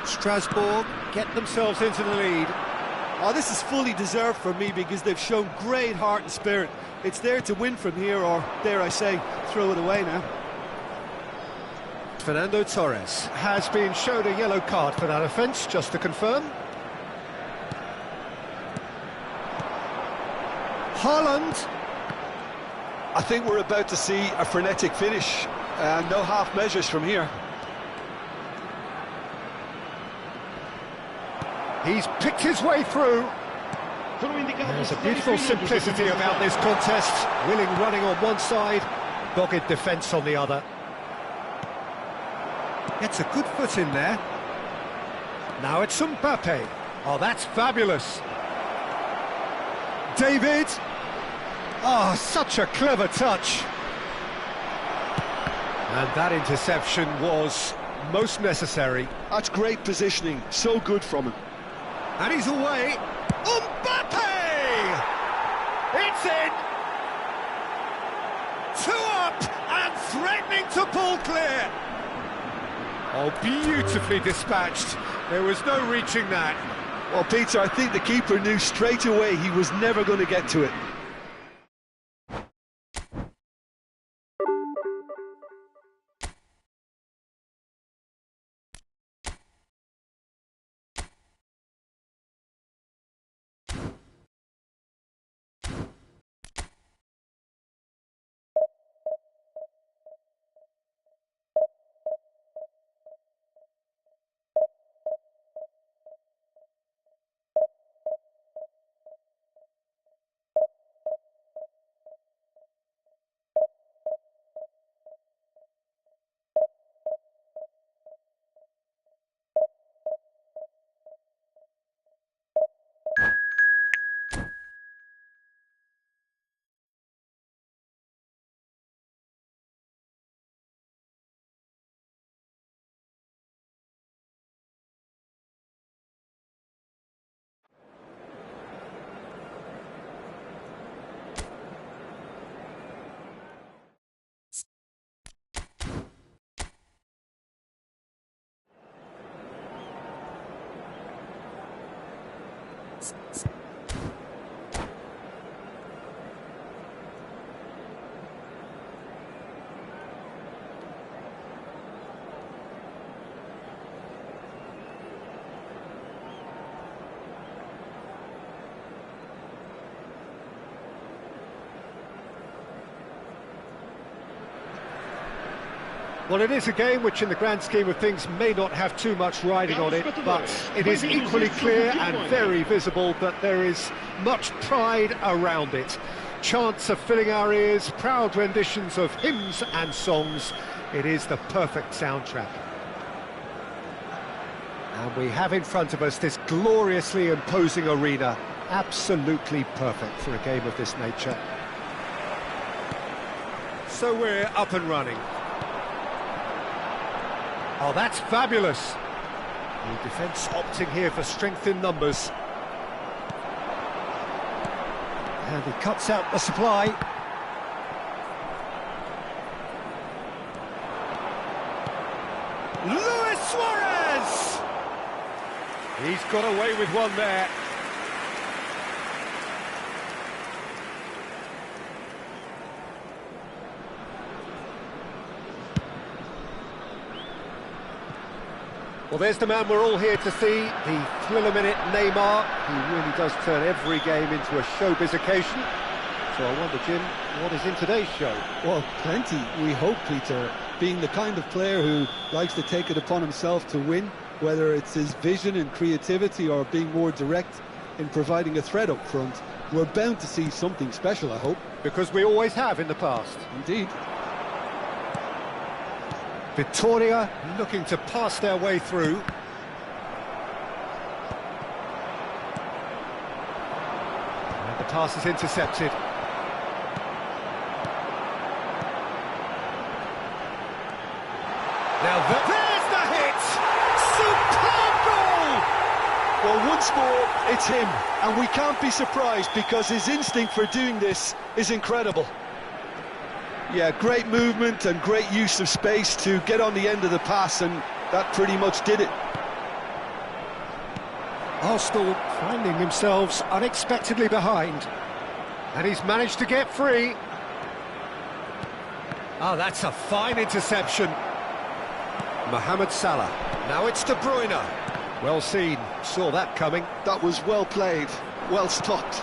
Strasbourg get themselves into the lead. Oh, this is fully deserved for me, because they've shown great heart and spirit. It's there to win from here, or, dare I say, throw it away now. Fernando Torres has been shown a yellow card for that offence, just to confirm. Haaland. I think we're about to see a frenetic finish, and no half measures from here. He's picked his way through. There's a beautiful simplicity about this contest. Willing running on one side, dogged defence on the other. Gets a good foot in there. Now it's Mbappe. Oh, that's fabulous. David. Oh, such a clever touch. And that interception was most necessary. That's great positioning, so good from him. And he's away. Mbappe! It's in! 2 up and threatening to pull clear. Oh, beautifully dispatched. There was no reaching that. Well, Peter, I think the keeper knew straight away he was never going to get to it. Well, it is a game which in the grand scheme of things may not have too much riding on it, but it is equally clear and very visible that there is much pride around it. Chants are filling our ears, proud renditions of hymns and songs. It is the perfect soundtrack. And we have in front of us this gloriously imposing arena, absolutely perfect for a game of this nature. So we're up and running. Oh, that's fabulous. The defence opting here for strength in numbers. And he cuts out the supply. Luis Suarez! He's got away with one there. Well, there's the man we're all here to see, the thriller-minute Neymar. He really does turn every game into a showbiz occasion. So I wonder, Jim, what is in today's show? Well, plenty, we hope, Peter. Being the kind of player who likes to take it upon himself to win, whether it's his vision and creativity or being more direct in providing a threat up front, we're bound to see something special, I hope. Because we always have in the past. Indeed. Victoria looking to pass their way through. And the pass is intercepted. Now there's the hit! Superb goal! Well, once more, it's him, and we can't be surprised because his instinct for doing this is incredible. Yeah, great movement and great use of space to get on the end of the pass, and that pretty much did it. Arsenal finding themselves unexpectedly behind. And he's managed to get free. Oh, that's a fine interception. Mohamed Salah. Now it's De Bruyne. Well seen, saw that coming. That was well played, well stopped.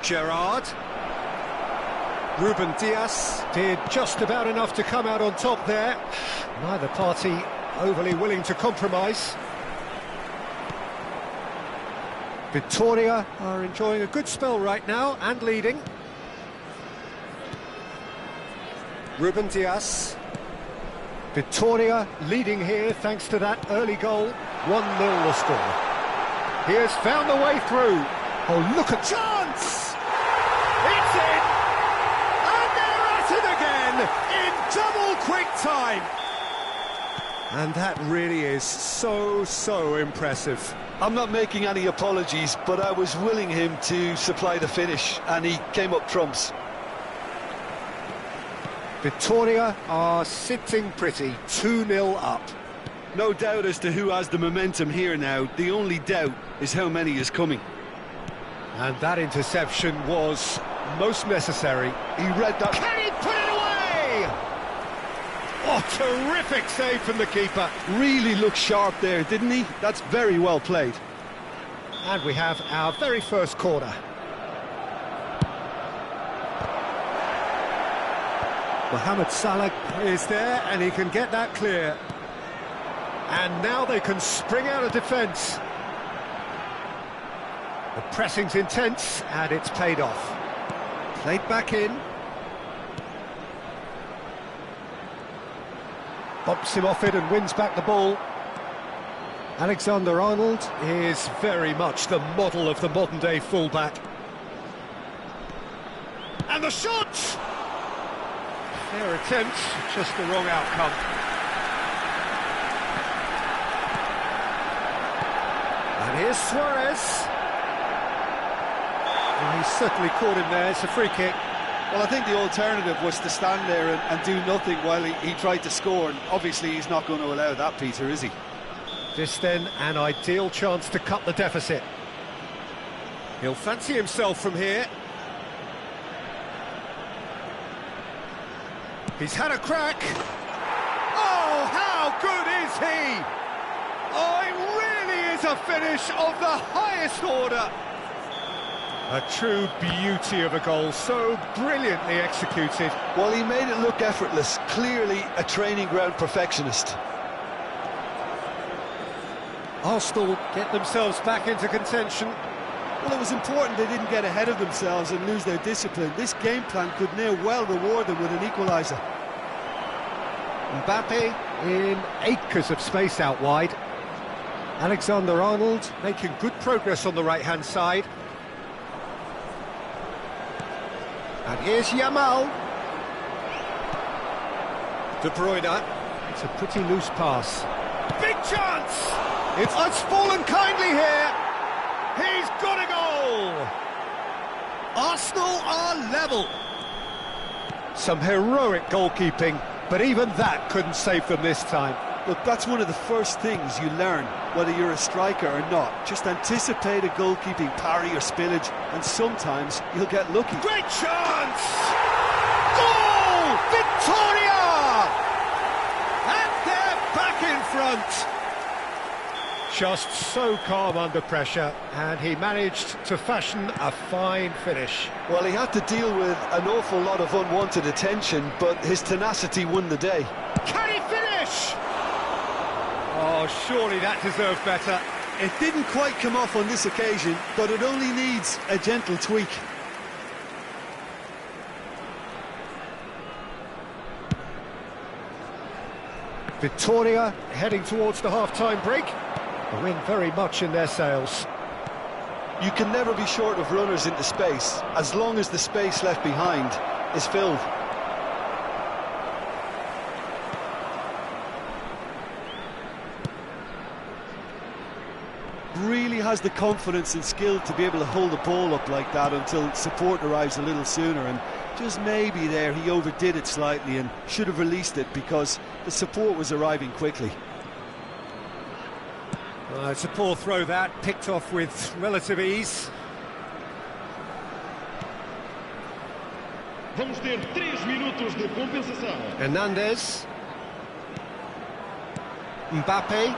Gerrard. Ruben Dias Did just about enough to come out on top there. Neither party overly willing to compromise. Victoria are enjoying a good spell right now and leading. Ruben Dias. Victoria leading here thanks to that early goal. 1-0 the score. He has found the way through. Oh, look at chance! It's in! And they're at it again in double quick time. And that really is so impressive. I'm not making any apologies, but I was willing him to supply the finish, and he came up trumps. Victoria are sitting pretty, 2-0 up. No doubt as to who has the momentum here now. The only doubt is how many is coming. And that interception was most necessary. He read that. Can he put it away? Oh, terrific save from the keeper. Really looked sharp there, didn't he? That's very well played. And we have our very first corner. Mohamed Salah is there and he can get that clear. And now they can spring out of defence. The pressing's intense and it's paid off. Played back in. Bumps him off it and wins back the ball. Alexander-Arnold is very much the model of the modern-day fullback. And the shot! Fair attempt, just the wrong outcome. And here's Suarez. Well, he's certainly caught him there, it's a free kick. Well, I think the alternative was to stand there and do nothing while he tried to score, and obviously he's not going to allow that, Peter, is he? This then an ideal chance to cut the deficit. He'll fancy himself from here. He's had a crack. Oh, how good is he? Oh, it really is a finish of the highest order. A true beauty of a goal, so brilliantly executed. Well, he made it look effortless, clearly a training ground perfectionist. Arsenal get themselves back into contention. Well, it was important they didn't get ahead of themselves and lose their discipline. This game plan could now well reward them with an equaliser. Mbappe in acres of space out wide. Alexander-Arnold making good progress on the right-hand side. And here's Yamal. De Bruyne. It's a pretty loose pass. Big chance! It's fallen kindly here. He's got a goal! Arsenal are level. Some heroic goalkeeping, but even that couldn't save them this time. Look, that's one of the first things you learn, whether you're a striker or not. Just anticipate a goalkeeping parry or spillage, and sometimes you'll get lucky. Great chance! Goal! Victoria! And they're back in front. Just so calm under pressure, and he managed to fashion a fine finish. Well, he had to deal with an awful lot of unwanted attention, but his tenacity won the day. Can he finish? Oh, surely that deserved better. It didn't quite come off on this occasion, but it only needs a gentle tweak. Victoria heading towards the half-time break. The wind very much in their sails. You can never be short of runners into space, as long as the space left behind is filled. Really has the confidence and skill to be able to hold the ball up like that until support arrives a little sooner, and just maybe there he overdid it slightly and should have released it because the support was arriving quickly. It's a poor throw that, picked off with relative ease. Vamos ter 3 minutos de compensação. Hernandez. Mbappe.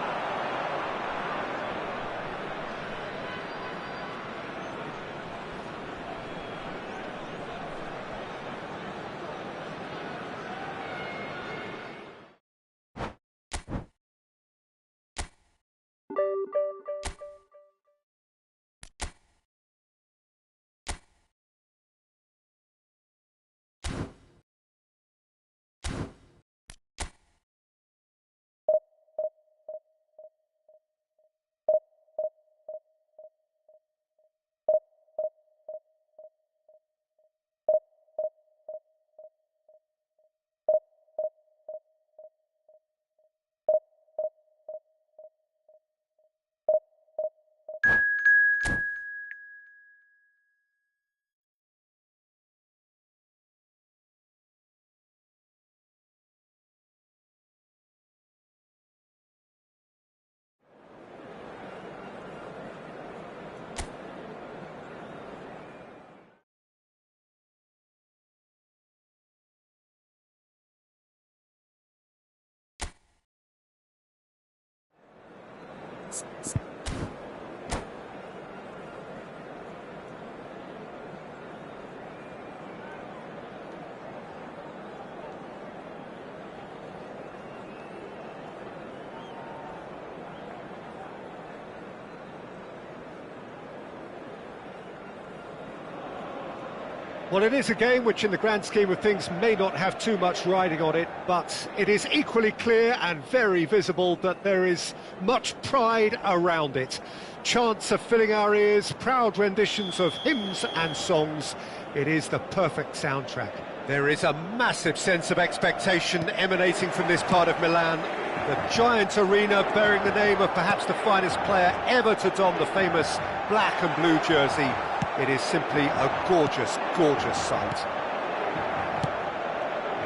Well, it is a game which in the grand scheme of things may not have too much riding on it, but it is equally clear and very visible that there is much pride around it. Chants are filling our ears, proud renditions of hymns and songs. It is the perfect soundtrack. There is a massive sense of expectation emanating from this part of Milan. The giant arena bearing the name of perhaps the finest player ever to don the famous black and blue jersey. It is simply a gorgeous, gorgeous sight.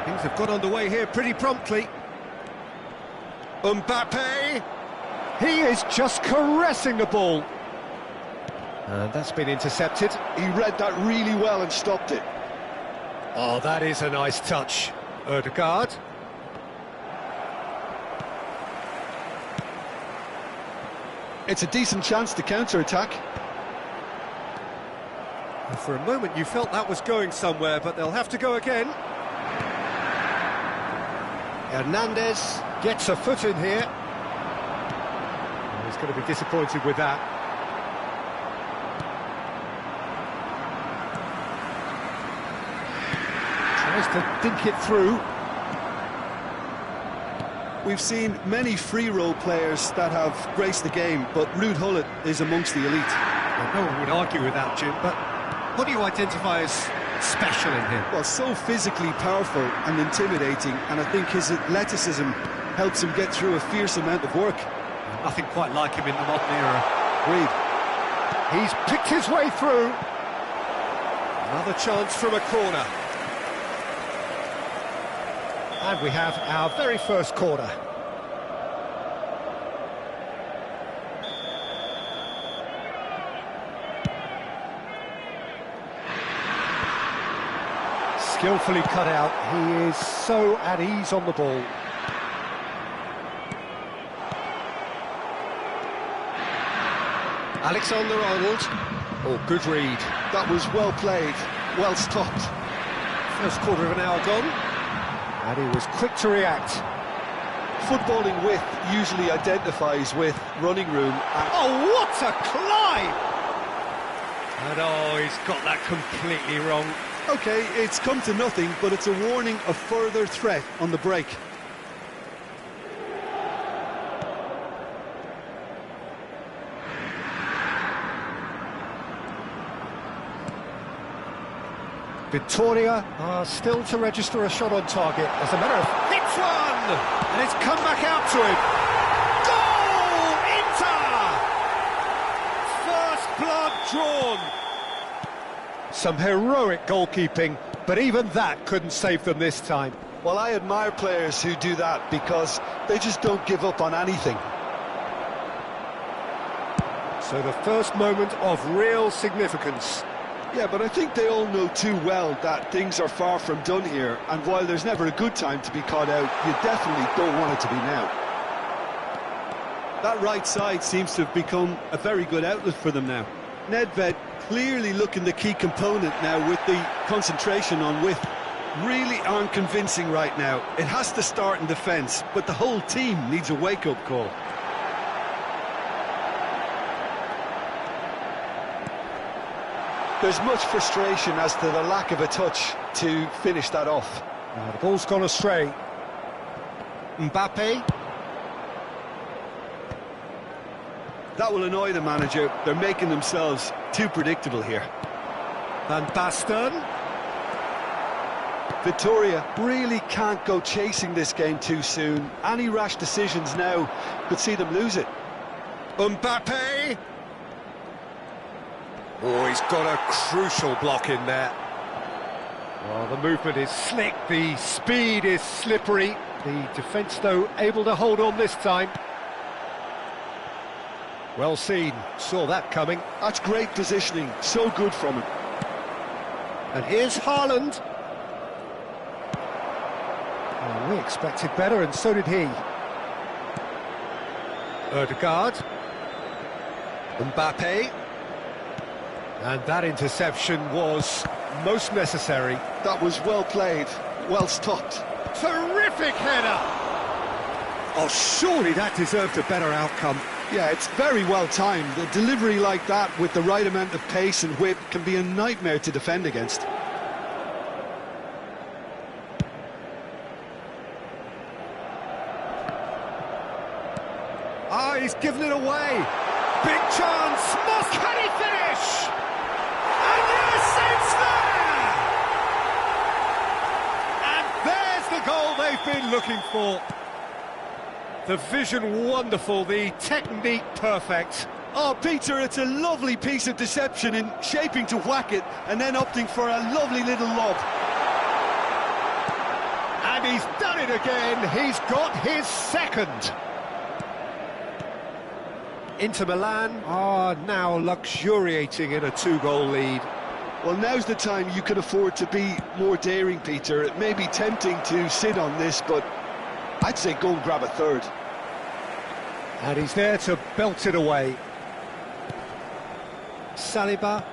Things have got underway here pretty promptly. Mbappe! He is just caressing the ball. And that's been intercepted. He read that really well and stopped it. Oh, that is a nice touch. Ødegaard. It's a decent chance to counter-attack. For a moment you felt that was going somewhere, but they'll have to go again. Hernandez gets a foot in here. He's going to be disappointed with that. Tries to dink it through. We've seen many free role players that have graced the game, but Ruud Gullit is amongst the elite. Well, no one would argue with that, Jim, but what do you identify as special in him? Well, so physically powerful and intimidating, and I think his athleticism helps him get through a fierce amount of work. Nothing quite like him in the modern era. Agreed. He's picked his way through. Another chance from a corner. And we have our very first corner. Skillfully cut out. He is so at ease on the ball. Alexander-Arnold. Oh, good read. That was well played, well stopped. First quarter of an hour gone. And he was quick to react. Footballing width usually identifies with running room. Oh, what a climb! And oh, he's got that completely wrong. OK, it's come to nothing, but it's a warning of further threat on the break. Victoria are still to register a shot on target. As a matter of... Hits one! And it's come back out to him. Goal! Inter! First blood drawn. Some heroic goalkeeping, but even that couldn't save them this time. Well, I admire players who do that because they just don't give up on anything. So the first moment of real significance. Yeah, but I think they all know too well that things are far from done here, and while there's never a good time to be caught out, you definitely don't want it to be now. That right side seems to have become a very good outlet for them now. Nedved clearly looking the key component now with the concentration on width. Really aren't convincing right now. It has to start in defence, but the whole team needs a wake-up call. There's much frustration as to the lack of a touch to finish that off. Now the ball's gone astray. Mbappe. That will annoy the manager. They're making themselves too predictable here. Van Basten. Victoria really can't go chasing this game too soon. Any rash decisions now could see them lose it. Mbappe. Oh, he's got a crucial block in there. Well, the movement is slick, the speed is slippery. The defence, though, able to hold on this time. Well seen, saw that coming. That's great positioning, so good from him. And here's Haaland. Well, we expected better, and so did he. Ødegaard. Mbappe. And that interception was most necessary. That was well played, well stopped. Terrific header! Oh, surely that deserved a better outcome. Yeah, it's very well timed. A delivery like that with the right amount of pace and whip can be a nightmare to defend against. Ah, he's given it away. Big chance. Can he finish? And yes, it's there! And there's the goal they've been looking for. The vision wonderful, the technique perfect. Oh, Peter, it's a lovely piece of deception in shaping to whack it and then opting for a lovely little lob. And he's done it again. He's got his second. Inter Milan are now luxuriating in a 2-goal lead. Well, now's the time you can afford to be more daring, Peter. It may be tempting to sit on this, but I'd say go and grab a third. And he's there to belt it away. Saliba.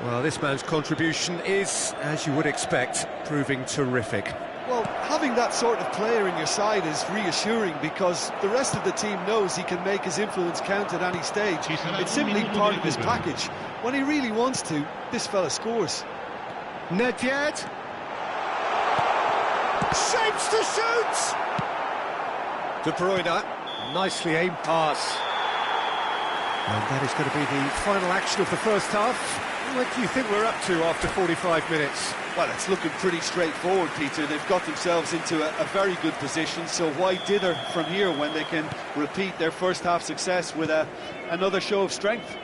Well, this man's contribution is, as you would expect, proving terrific. Well, having that sort of player in your side is reassuring because the rest of the team knows he can make his influence count at any stage. It's simply part of his package. When he really wants to, this fella scores. Nedved. Shapes to shoot! De Bruyne. Nicely aimed pass. And that is going to be the final action of the first half. What do you think we're up to after 45 minutes? Well, it's looking pretty straightforward, Peter. They've got themselves into a very good position, so why dither from here when they can repeat their first half success with another show of strength?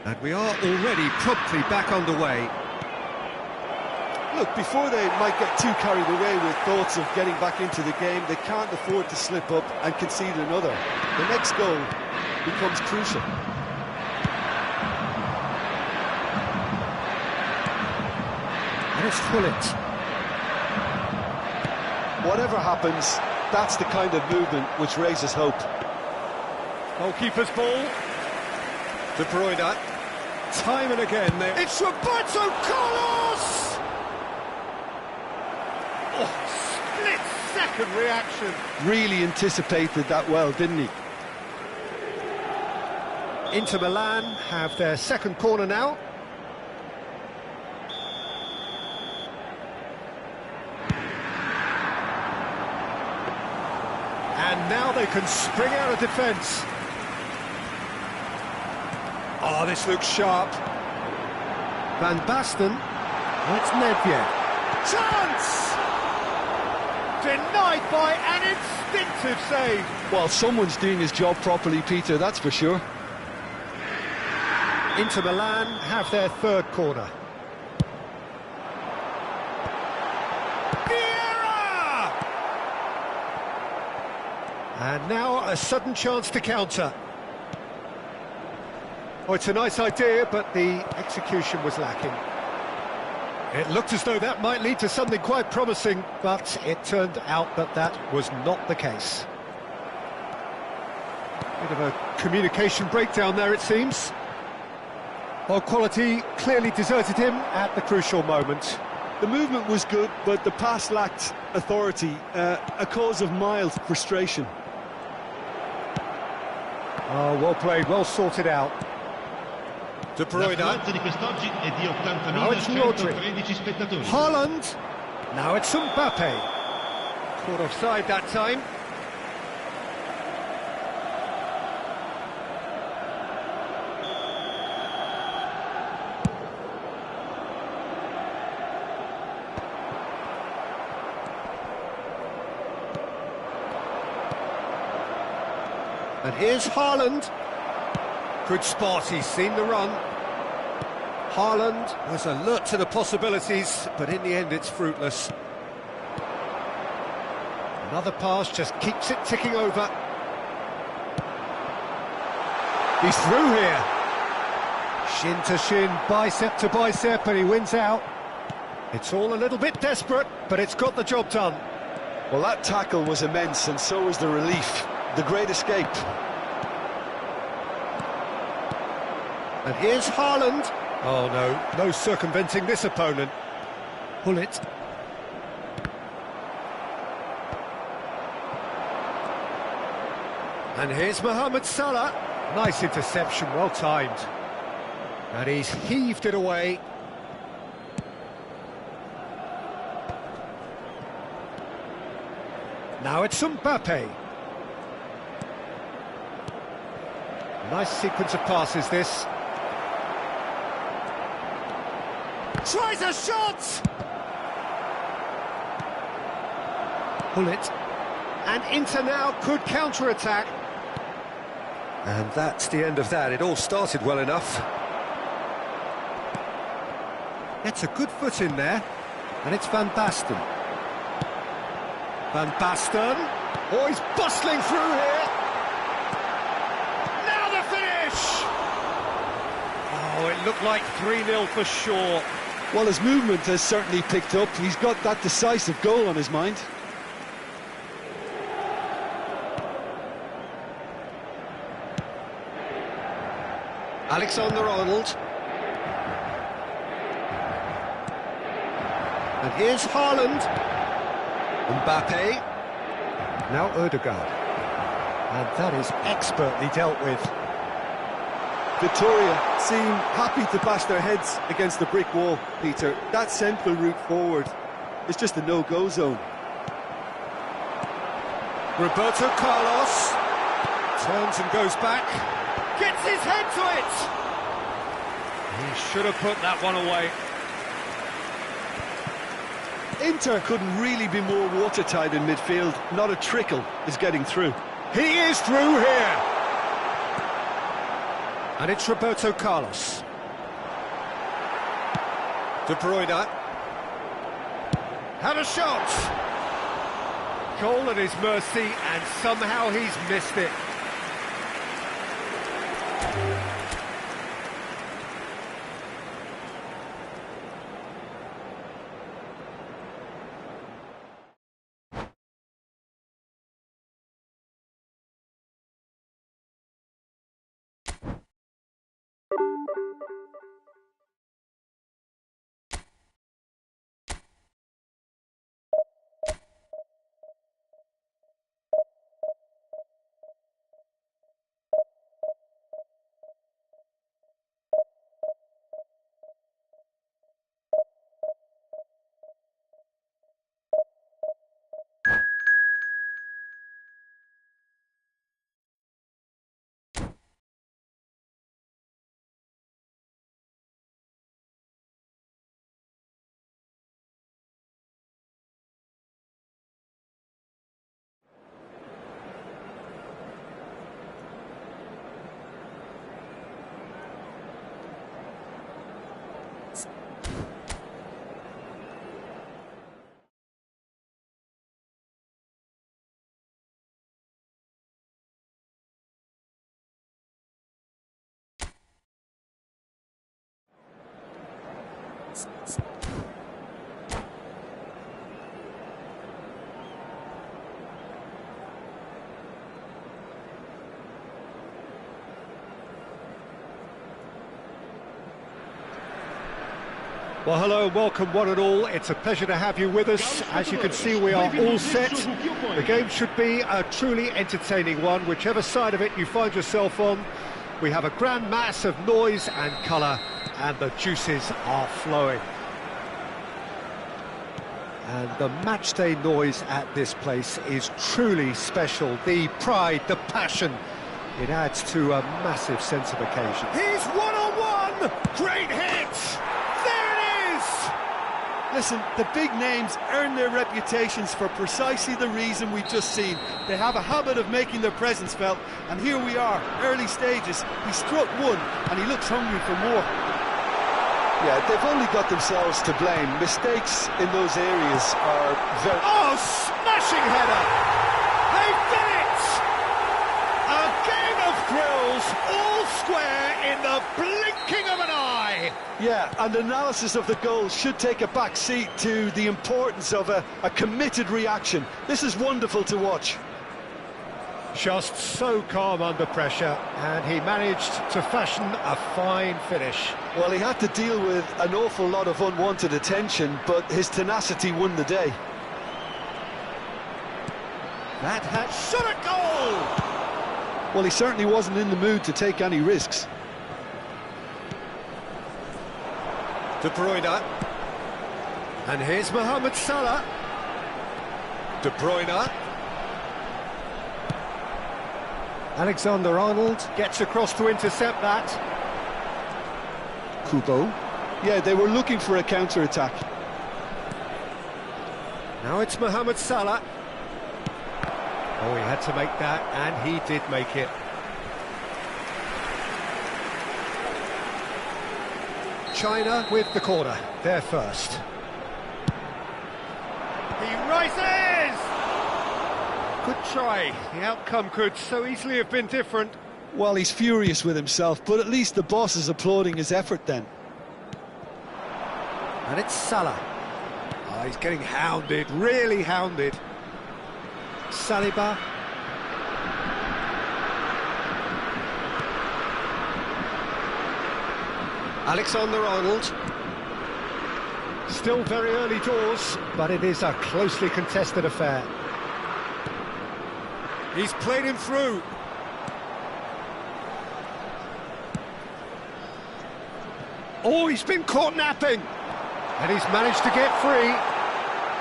And we are already promptly back underway. Look, before they might get too carried away with thoughts of getting back into the game, they can't afford to slip up and concede another. The next goal becomes crucial. And it's Hullet. Whatever happens, that's the kind of movement which raises hope. Goalkeeper's ball. De Bruyne. Time and again there. It's Roberto Carlos! Oh, split-second reaction. Really anticipated that well, didn't he? Inter Milan have their second corner now. And now they can spring out of defence. Oh, this looks sharp. Van Basten. That's Nedved. Chance! Denied by an instinctive save. Well, someone's doing his job properly, Peter, that's for sure. Inter Milan have their third corner. Vieira! And now a sudden chance to counter. Oh, it's a nice idea, but the execution was lacking. It looked as though that might lead to something quite promising, but it turned out that that was not the case. Bit of a communication breakdown there, it seems. Well, quality clearly deserted him at the crucial moment. The movement was good, but the pass lacked authority, a cause of mild frustration. Oh, well played, well sorted out. De Bruyne. Now it's Rodri. Haaland. Now it's Mbappe. Caught offside that time. And here's Haaland. Good spot, he's seen the run. Haaland was alert to the possibilities, but in the end it's fruitless. Another pass just keeps it ticking over. He's through here. Shin to shin, bicep to bicep, and he wins out. It's all a little bit desperate, but it's got the job done. Well, that tackle was immense, and so was the relief. The great escape. And here's Haaland. Oh no, no circumventing this opponent. Hullet. And here's Mohamed Salah. Nice interception, well timed. And he's heaved it away. Now it's Mbappe. Nice sequence of passes, this. Tries a shot! Hullet. And Inter now could counter-attack. And that's the end of that. It all started well enough. Gets a good foot in there. And it's Van Basten. Van Basten. Oh, he's bustling through here. looked like 3-0 for sure. Well, his movement has certainly picked up. He's got that decisive goal on his mind. Alexander-Arnold. And here's Haaland. Mbappe. Now Ødegaard. And that is expertly dealt with. Victoria seem happy to bash their heads against the brick wall, Peter. That central route forward is just a no-go zone. Roberto Carlos turns and goes back. Gets his head to it! He should have put that one away. Inter couldn't really be more watertight in midfield. Not a trickle is getting through. He is through here! And it's Roberto Carlos. De Bruyne. Had a shot! Goal at his mercy, and somehow he's missed it. Well, hello and welcome one and all. It's a pleasure to have you with us. As you can see, we are all set. The game should be a truly entertaining one, whichever side of it you find yourself on. We have a grand mass of noise and colour, and the juices are flowing. And the matchday noise at this place is truly special. The pride, the passion, it adds to a massive sense of occasion. He's one-on-one! Great hit! Listen, the big names earn their reputations for precisely the reason we've just seen. They have a habit of making their presence felt, and here we are, early stages. He struck one, and he looks hungry for more. Yeah, they've only got themselves to blame. Mistakes in those areas are very... Oh, smashing header! They've done it! A game of thrills, all square in the blinking of an eye! Yeah, and analysis of the goal should take a back seat to the importance of a committed reaction. This is wonderful to watch. Just so calm under pressure, and he managed to fashion a fine finish. Well, he had to deal with an awful lot of unwanted attention, but his tenacity won the day. That has shot a goal! Well, he certainly wasn't in the mood to take any risks. De Bruyne. And here's Mohamed Salah. De Bruyne. Alexander-Arnold gets across to intercept that. Kubo. Yeah, they were looking for a counter-attack. Now it's Mohamed Salah. Oh, he had to make that, and he did make it. China with the corner, they're first. He rises! Good try, the outcome could so easily have been different. Well, he's furious with himself, but at least the boss is applauding his effort then. And it's Salah. Oh, he's getting hounded, really hounded. Saliba. Alexander-Arnold. Still very early doors, but it is a closely contested affair. He's played him through. Oh, he's been caught napping. And he's managed to get free.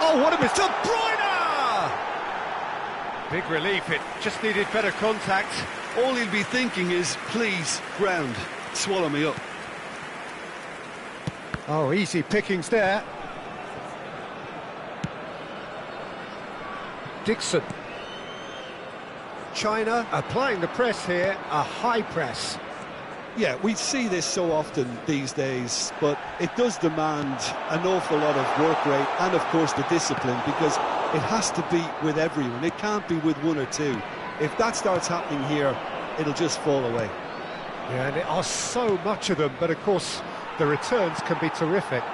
Oh, what a miss. De Bruyne! Big relief, it just needed better contact. All he'll be thinking is, please, ground, swallow me up. Oh, easy pickings there. Dixon. China applying the press here, a high press. Yeah, we see this so often these days, but it does demand an awful lot of work rate and, of course, the discipline, because it has to be with everyone. It can't be with one or two. If that starts happening here, it'll just fall away. Yeah, and there are so much of them, but of course the returns can be terrific.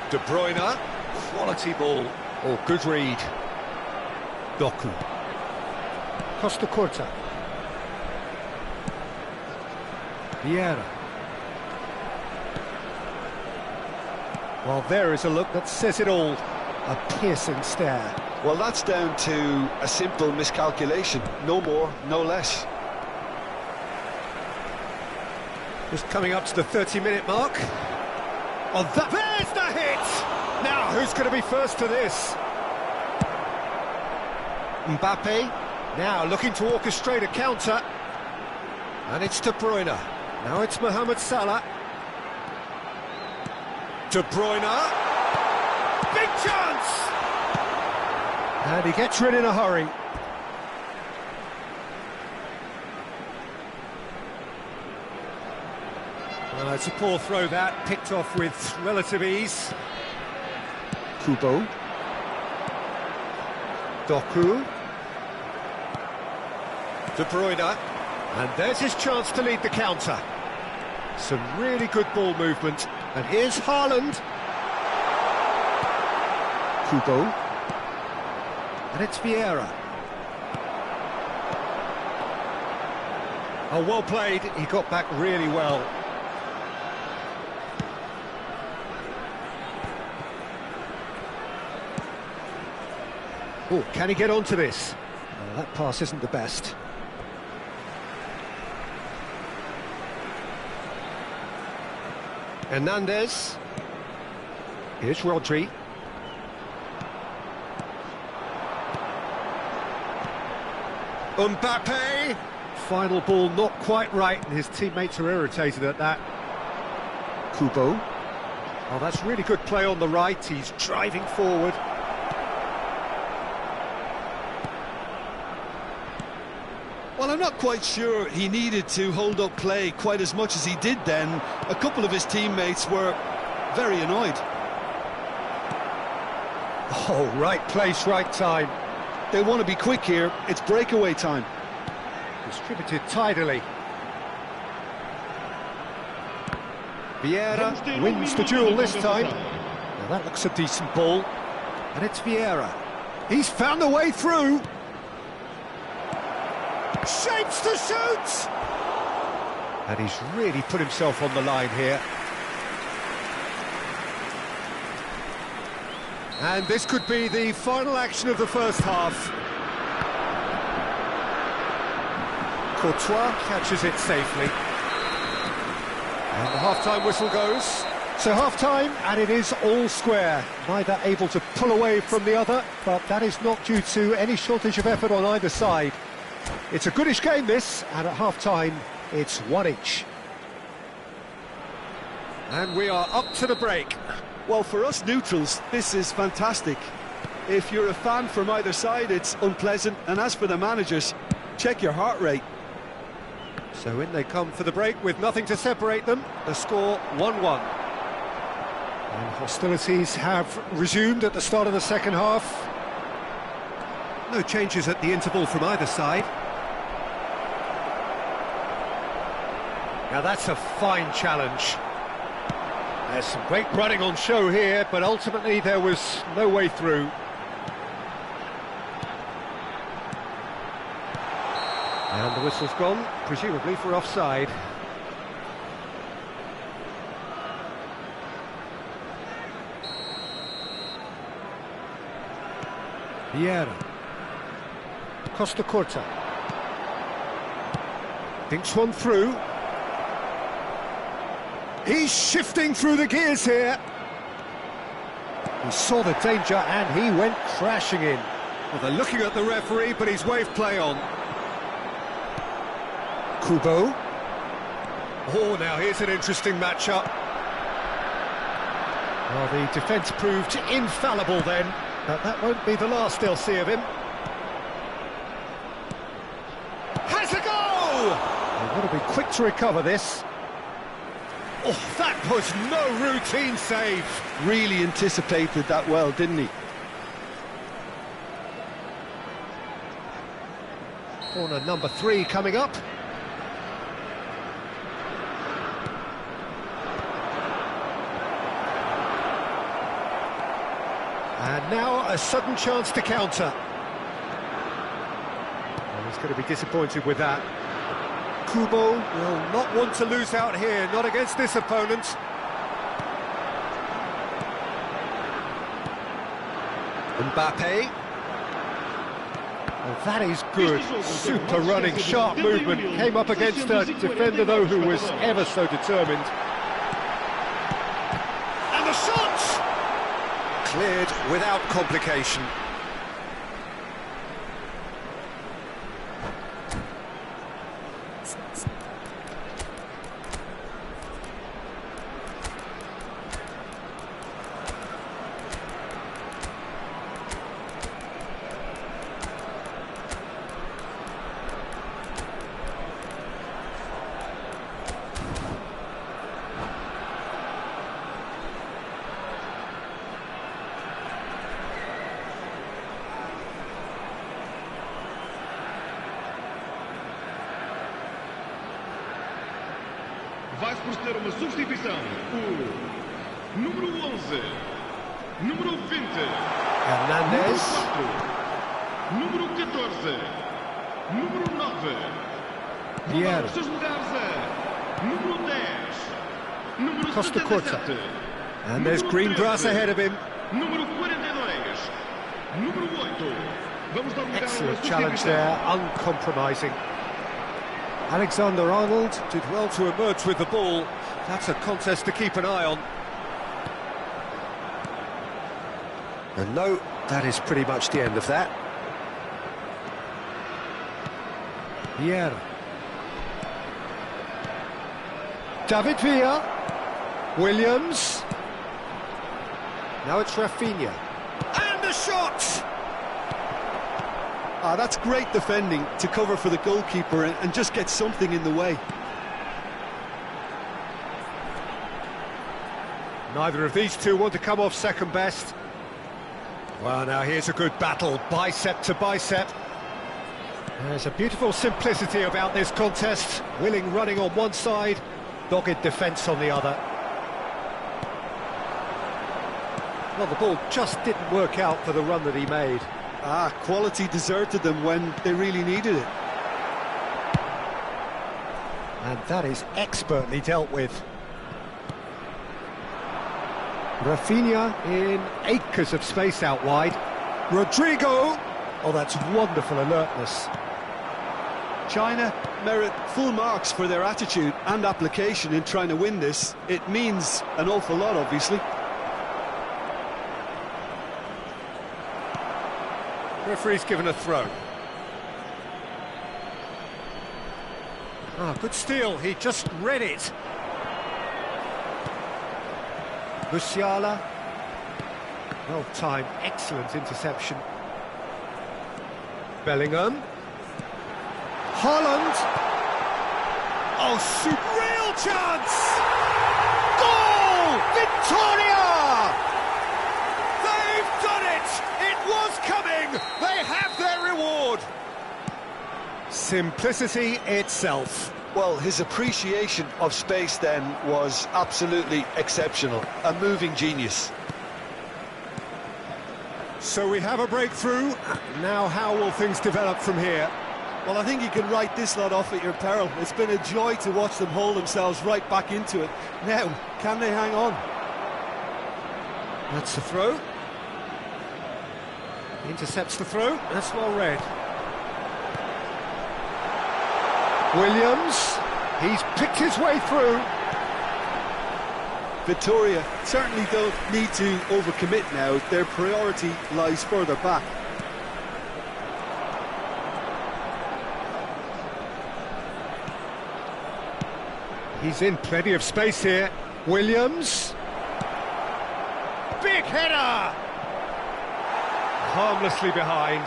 De Bruyne, quality ball. Oh, good read. Doku. Costa Curta. Vieira. Well, there is a look that says it all. A piercing stare. Well, that's down to a simple miscalculation. No more, no less. Just coming up to the 30-minute mark. Oh, there's the hit! Now, who's going to be first to this? Mbappe, now looking to orchestrate a counter. And it's De Bruyne. Now it's Mohamed Salah. De Bruyne. Big chance! And he gets rid in a hurry. Well, it's a poor throw that, picked off with relative ease. Kubo. Doku. De Bruyne. And there's his chance to lead the counter. Some really good ball movement. And here's Haaland. Kubo. And it's Vieira. Oh, well played. He got back really well. Oh, can he get onto this? Oh, that pass isn't the best. Hernandez. Here's Rodri. Mbappe. Final ball not quite right, and his teammates are irritated at that. Kubo. Oh, that's really good play on the right. He's driving forward. Well, I'm not quite sure he needed to hold up play quite as much as he did then. A couple of his teammates were very annoyed. Oh, right place, right time. They want to be quick here. It's breakaway time. Distributed tidily. Vieira wins the duel this time. Now that looks a decent ball. And it's Vieira. He's found a way through. Shapes to shoot! And he's really put himself on the line here. And this could be the final action of the first half. Courtois catches it safely. And the half-time whistle goes. So half-time, and it is all square. Neither able to pull away from the other, but that is not due to any shortage of effort on either side. It's a goodish game, this, and at half-time, it's one each. And we are up to the break. Well, for us neutrals, this is fantastic. If you're a fan from either side, it's unpleasant. And as for the managers, check your heart rate. So in they come for the break with nothing to separate them. The score 1-1. And hostilities have resumed at the start of the second half. No changes at the interval from either side. Now that's a fine challenge. There's some great running on show here, but ultimately there was no way through. And the whistle's gone, presumably for offside. Vieira. Costa Corta. Thinks one through. He's shifting through the gears here. He saw the danger and he went crashing in. Well, they're looking at the referee, but he's waved play on. Kubo. Oh, now here's an interesting matchup. Well, the defence proved infallible then, but that won't be the last they'll see of him. Has a goal! They've got to be quick to recover this. Oh, that was no routine save. Really anticipated that well, didn't he? Corner number 3 coming up. And now a sudden chance to counter. Well, he's going to be disappointed with that. Kubo will not want to lose out here, not against this opponent. Mbappe. Well, that is good. Super running, sharp movement. Came up against a defender, though, who was ever so determined. And the shot! Cleared without complication. Vai-se proceder uma substituição. O número 11, número 20, Hernandez. número 14, número 9. Vieira. Os seus lugares a número 10, número Costa Corta. 77. And there's green grass ahead of him. Número 42, número 8. Vamos dar lugar a uma Excellent challenge substituição. there, uncompromising. Alexander-Arnold did well to emerge with the ball. That's a contest to keep an eye on. And no, that is pretty much the end of that. Vieira. David Villa. Williams. Now it's Rafinha. And the shot! Ah, that's great defending to cover for the goalkeeper and just get something in the way. Neither of these two want to come off second best. Well, now here's a good battle, bicep to bicep. There's a beautiful simplicity about this contest. Willing running on one side, dogged defence on the other. Well, the ball just didn't work out for the run that he made. Ah, quality deserted them when they really needed it. And that is expertly dealt with. Rafinha in acres of space out wide. Rodrigo! Oh, that's wonderful alertness. China merit full marks for their attitude and application in trying to win this. It means an awful lot, obviously. Referee's given a throw. Ah, good steal, he just read it. Musiala. Well timed, excellent interception. Bellingham. Haaland. Oh, real chance! Goal! Victoria! They've done it! It was coming! They have their Simplicity itself. Well, his appreciation of space then was absolutely exceptional. A moving genius. So we have a breakthrough. Now how will things develop from here? Well, I think you can write this lot off at your peril. It's been a joy to watch them hold themselves right back into it. Now, can they hang on? That's the throw. Intercepts the throw. That's well read. Williams. He's picked his way through. Victoria certainly don't need to overcommit now. Their priority lies further back. He's in plenty of space here. Williams. Big header! Harmlessly behind.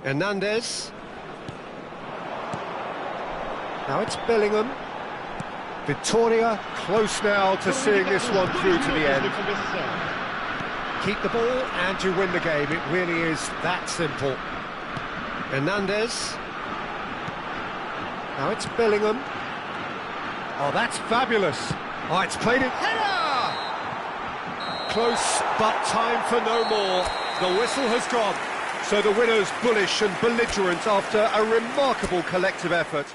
Hernandez. Now it's Bellingham. Victoria close now to seeing this one through to the end. Keep the ball and you win the game. It really is that simple. Hernandez. Now it's Bellingham. Oh, that's fabulous. Oh, it's played it. Header! Close, but time for no more. The whistle has gone. So the winners bullish and belligerent after a remarkable collective effort.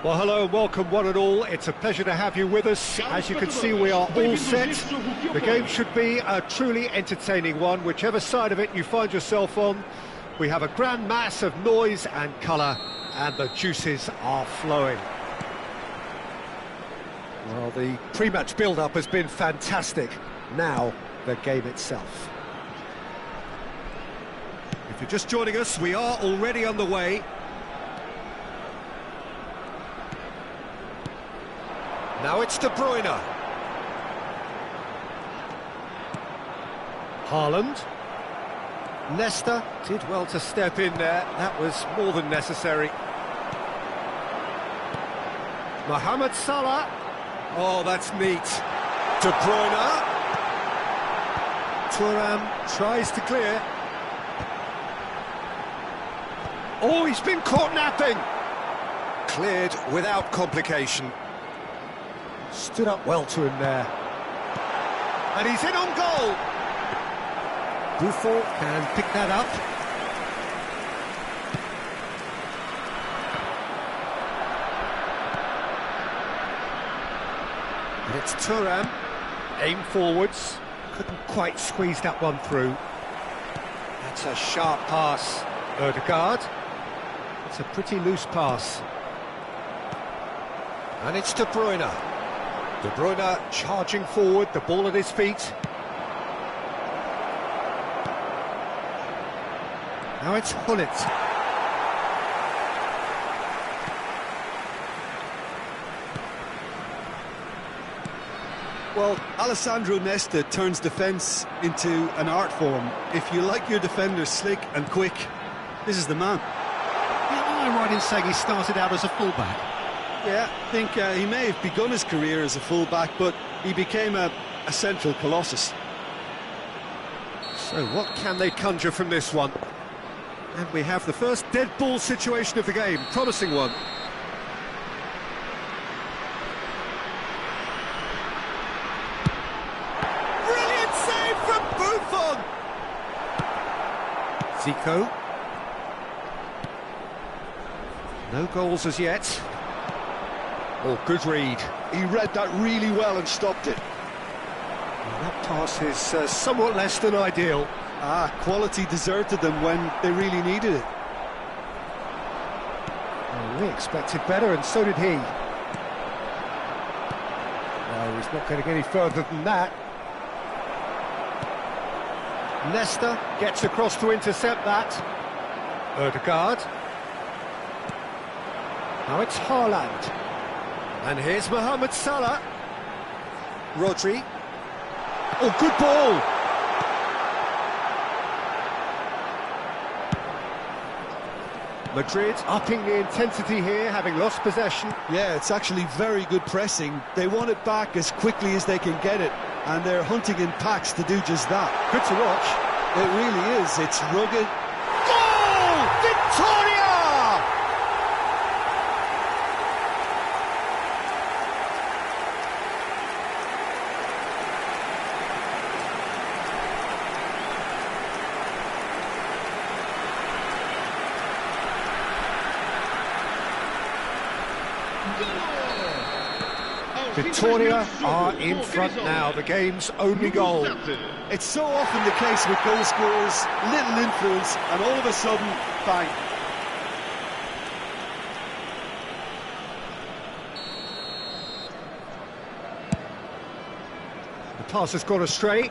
Well, hello and welcome one and all. It's a pleasure to have you with us. As you can see, we are all set. The game should be a truly entertaining one, whichever side of it you find yourself on. We have a grand mass of noise and colour, and the juices are flowing. Well, the pre-match build-up has been fantastic. Now, the game itself. If you're just joining us, we are already underway. Now it's De Bruyne. Haaland. Leicester did well to step in there. That was more than necessary. Mohamed Salah. Oh, that's neat. De Bruyne. Thuram tries to clear. Oh, he's been caught napping. Cleared without complication. Stood up well to him there. And he's in on goal. Buffon can pick that up. And it's Thuram. Aim forwards. Couldn't quite squeeze that one through. That's a sharp pass. Odegaard. It's a pretty loose pass. And it's De Bruyne. De Bruyne charging forward, the ball at his feet. Now it's Hullet. Well, Alessandro Nesta turns defence into an art form. If you like your defenders slick and quick, this is the man. Am I right in saying he started out as a fullback? Yeah, I think he may have begun his career as a fullback, but he became a central colossus. So what can they conjure from this one? And we have the first dead ball situation of the game, promising one. Brilliant save from Buffon! Zico. No goals as yet. Oh, good read. He read that really well and stopped it. And that pass is somewhat less than ideal. Quality deserted them when they really needed it. Well, we expected better, and so did he. No, he's not going to get any further than that. Leicester gets across to intercept that. Odegaard. Now it's Haaland. And here's Mohamed Salah. Rodri. Oh, good ball! Madrid upping the intensity here, having lost possession. Yeah, it's actually very good pressing. They want it back as quickly as they can get it, and they're hunting in packs to do just that. Good to watch. It really is. It's rugged. Goal! Victoria! Victoria are in front now, the game's only goal. It's so often the case with goal scorers, little influence, and all of a sudden, bang. The pass has gone astray.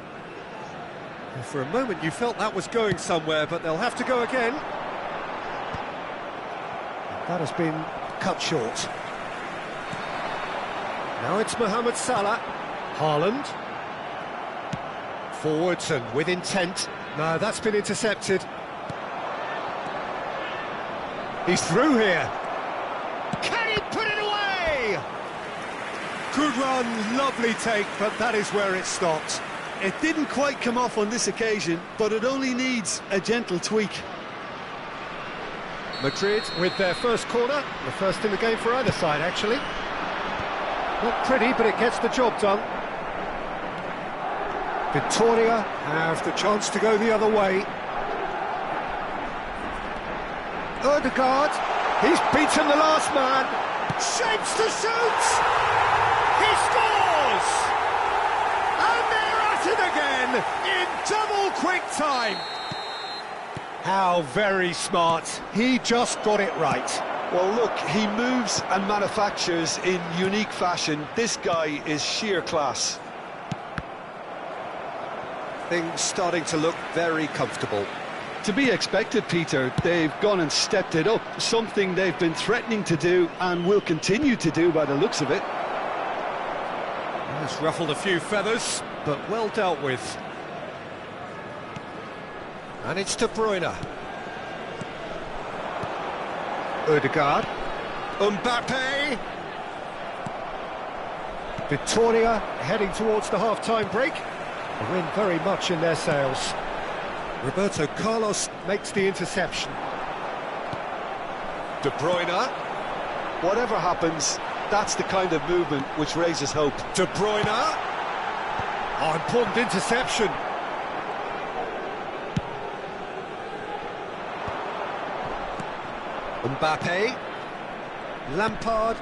And for a moment you felt that was going somewhere, but they'll have to go again. That has been cut short. Now it's Mohamed Salah. Haaland. Forwards and with intent. No, that's been intercepted. He's through here. Can he put it away? Good run, lovely take, but that is where it stopped. It didn't quite come off on this occasion, but it only needs a gentle tweak. Madrid with their first corner, the first in the game for either side, actually. Not pretty, but it gets the job done. Victoria have the chance to go the other way. Odegaard, he's beaten the last man. Shapes to shoot! He scores! And they're at it again in double quick time. How very smart. He just got it right. Well, look, he moves and manufactures in unique fashion. This guy is sheer class. Things starting to look very comfortable. To be expected, Peter. They've gone and stepped it up, something they've been threatening to do and will continue to do by the looks of it. It's ruffled a few feathers, but well dealt with. And it's De Bruyne. Ødegaard. Mbappe. Victoria heading towards the half-time break. The wind very much in their sails. Roberto Carlos makes the interception. De Bruyne. Whatever happens, that's the kind of movement which raises hope. De Bruyne. Oh, important interception. Mbappe. Lampard.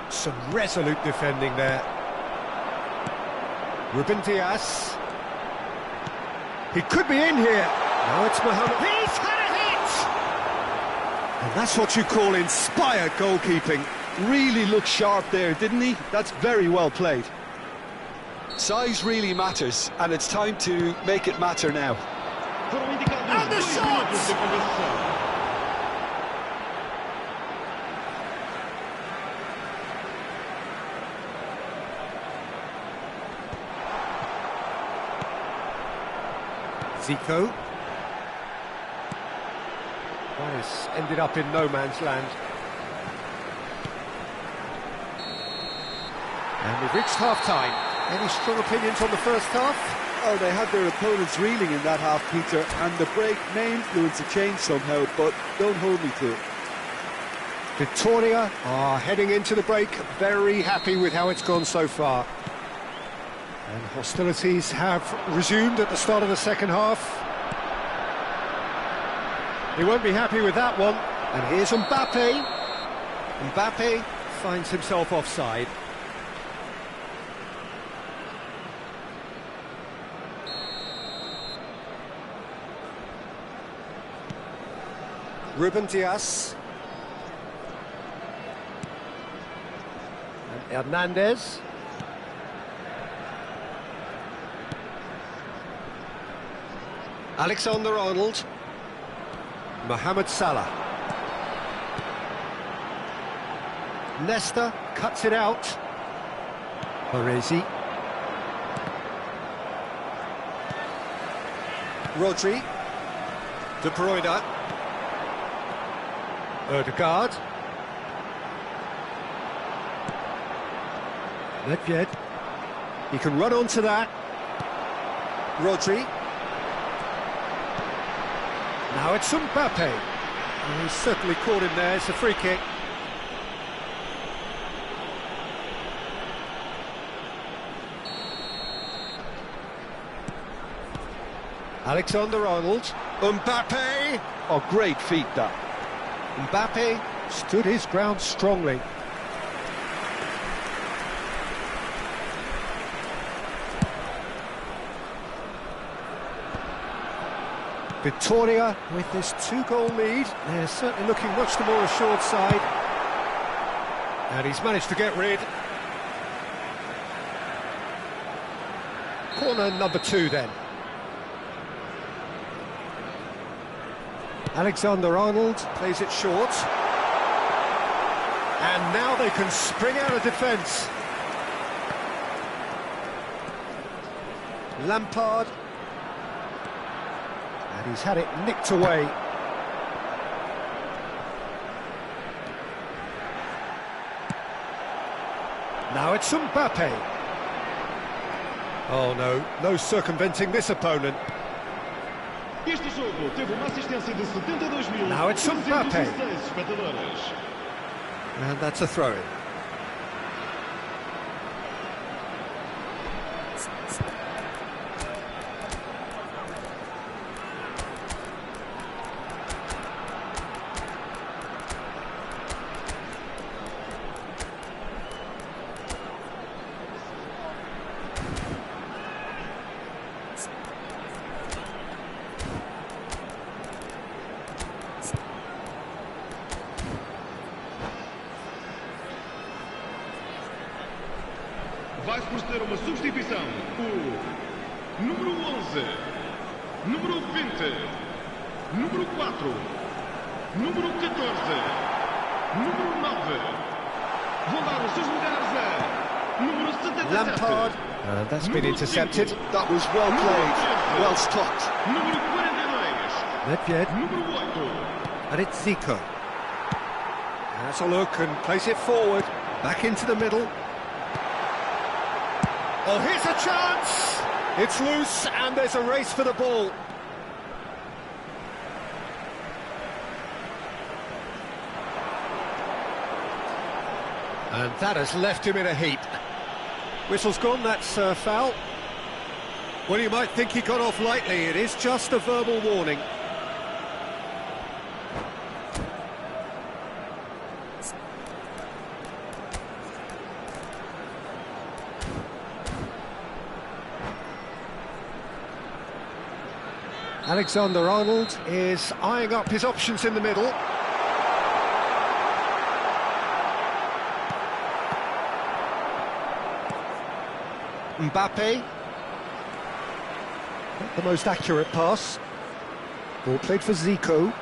Some resolute defending there. Ruben Dias. He could be in here. Now it's Mohamed. He's had a hit! And that's what you call inspired goalkeeping. Really looked sharp there, didn't he? That's very well played. Size really matters, and it's time to make it matter now. And the shot! Zico. That has ended up in no man's land. And we've reached half-time. Any strong opinions on the first half? Oh, they had their opponents reeling in that half, Peter, and the break may influence a change somehow, but don't hold me to it. Victoria are heading into the break, very happy with how it's gone so far. And hostilities have resumed at the start of the second half. He won't be happy with that one. And here's Mbappe. Mbappe finds himself offside. Ruben Dias. And Hernandez. Alexander-Arnold. Mohamed Salah. Nesta cuts it out. Baresi. Rodri. De Bruyne. Ødegaard. Nedved. He can run onto that. Rodri. Now it's Mbappe. And he's certainly caught him there. It's a free kick. Alexander-Arnold. Mbappe. Oh, great feat, that. Mbappe stood his ground strongly. Victoria with this 2-goal lead. They're certainly looking much the more assured side. And he's managed to get rid. Corner number 2 then. Alexander-Arnold plays it short. And now they can spring out of defence. Lampard. And he's had it nicked away. Now it's Mbappe. Oh no, no circumventing this opponent. Este jogo teve uma assistência de 72.000. Now it's Mbappe. And that's a throw-in. Vai-se proceder a uma substituição. O número 11, número 20, número 4, número 14, número 9. Vão dar os seus lugares a número 77. Lampard. That's been intercepted. That was well played, well stopped. Número 42. Nedved. Número 8. And it's Zico. Has a look and plays it forward. Back into the middle. Oh, here's a chance! It's loose and there's a race for the ball. And that has left him in a heap. Whistle's gone, that's a foul. Well, you might think he got off lightly. It is just a verbal warning. Alexander-Arnold is eyeing up his options in the middle. Mbappe. Not the most accurate pass. Ball played for Zico.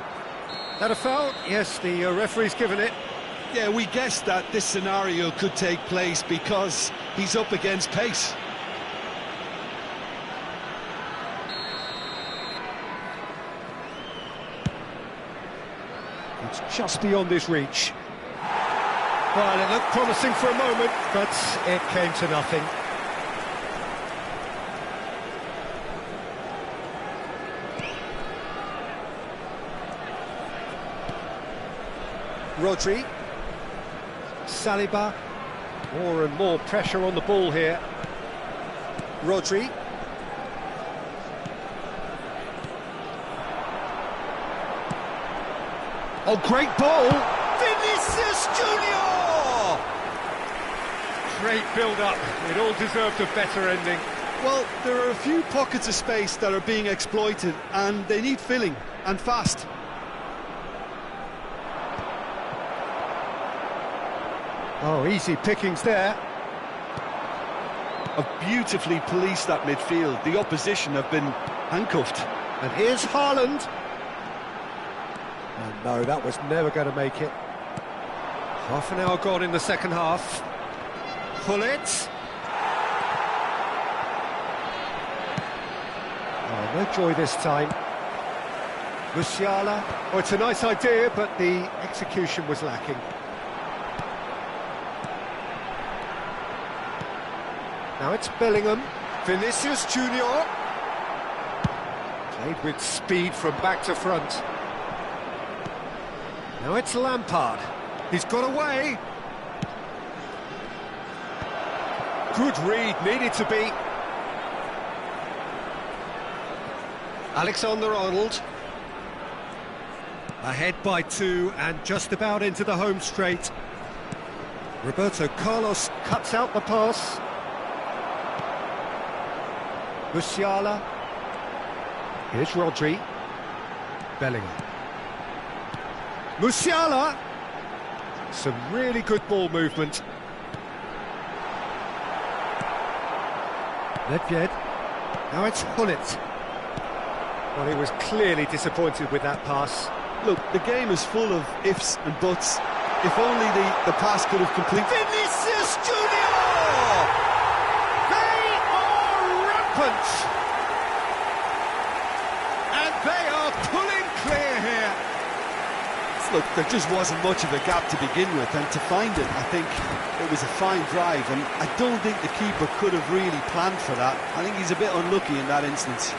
That a foul? Yes, the referee's given it. Yeah, we guessed that this scenario could take place because he's up against pace. It's just beyond his reach. Well, it looked promising for a moment, but it came to nothing. Rodri. Saliba. More and more pressure on the ball here. Rodri. Oh, great ball! Vinicius Junior! Great build-up. It all deserved a better ending. Well, there are a few pockets of space that are being exploited, and they need filling, and fast. Oh, easy pickings there. Have beautifully policed that midfield. The opposition have been handcuffed. And here's Haaland. Oh, no, that was never going to make it. Half an hour gone in the second half. Gullit. Oh, no joy this time. Musiala. Oh, it's a nice idea, but the execution was lacking. Now it's Bellingham. Vinicius Junior. Played with speed from back to front. Now it's Lampard. He's got away. Good read, needed to be. Alexander-Arnold. Ahead by 2 and just about into the home straight. Roberto Carlos cuts out the pass. Musiala. Here's Rodri. Bellingham. Musiala. Some really good ball movement. Nedved. Now it's Gullit. Well, he was clearly disappointed with that pass. Look, the game is full of ifs and buts. If only the pass could have completed. Vinicius Junior! They are rampant! And they are pulling clear here. Look, there just wasn't much of a gap to begin with, and to find it, I think it was a fine drive, and I don't think the keeper could have really planned for that. I think he's a bit unlucky in that instance.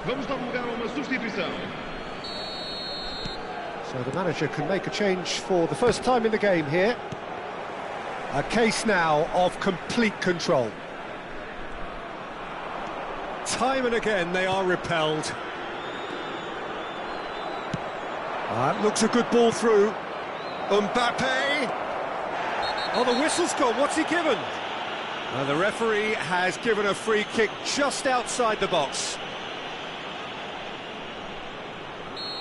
Vamos dar lugar a uma substituição. So the manager can make a change for the first time in the game here. A case now of complete control. Time and again they are repelled. That looks a good ball through. Mbappe! Oh, the whistle's gone, what's he given? The referee has given a free kick just outside the box.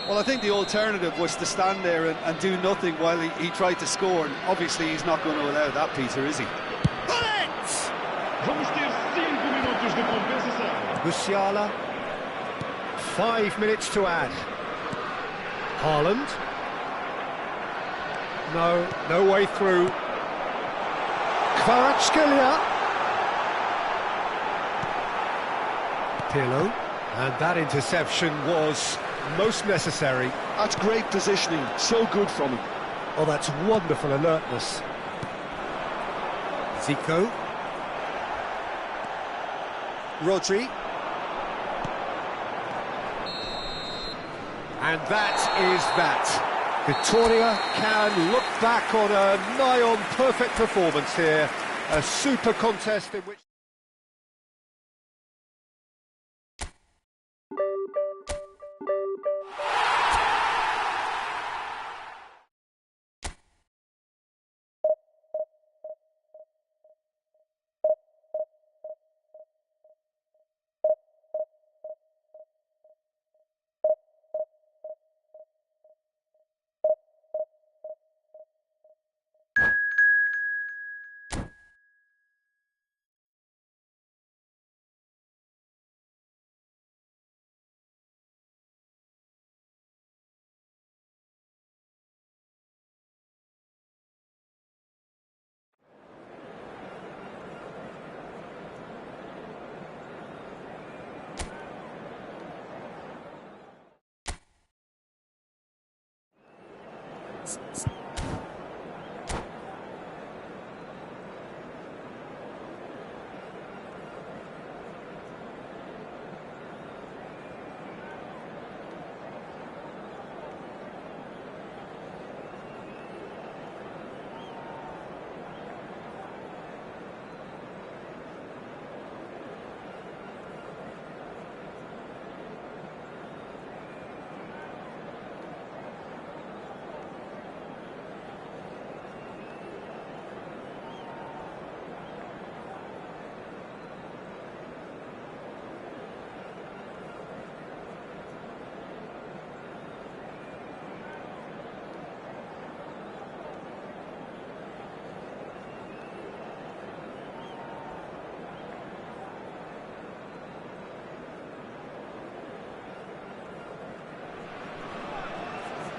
Well, I think the alternative was to stand there and do nothing while he tried to score, and obviously he's not going to allow that, Peter, is he? Bullet! Vamos ter 5 minutos de compensação. Musiala. 5 minutes to add. Haaland. No way through. Kvaratskhelia. Pirlo. And that interception was most necessary. That's great positioning, so good from him. Oh, that's wonderful alertness. Zico. Rodri. And that is that. Victoria can look back on a nigh-on perfect performance here. A super contest in which...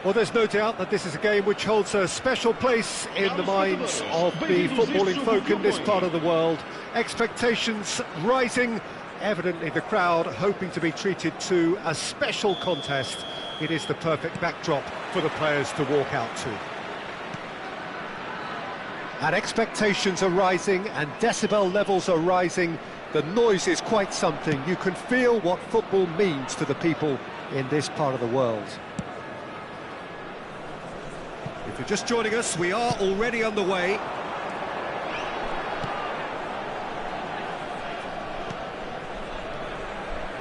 Well, there's no doubt that this is a game which holds a special place in the minds of the footballing folk in this part of the world. Expectations rising, evidently the crowd hoping to be treated to a special contest. It is the perfect backdrop for the players to walk out to. And expectations are rising and decibel levels are rising. The noise is quite something. You can feel what football means to the people in this part of the world. If you're just joining us, we are already underway.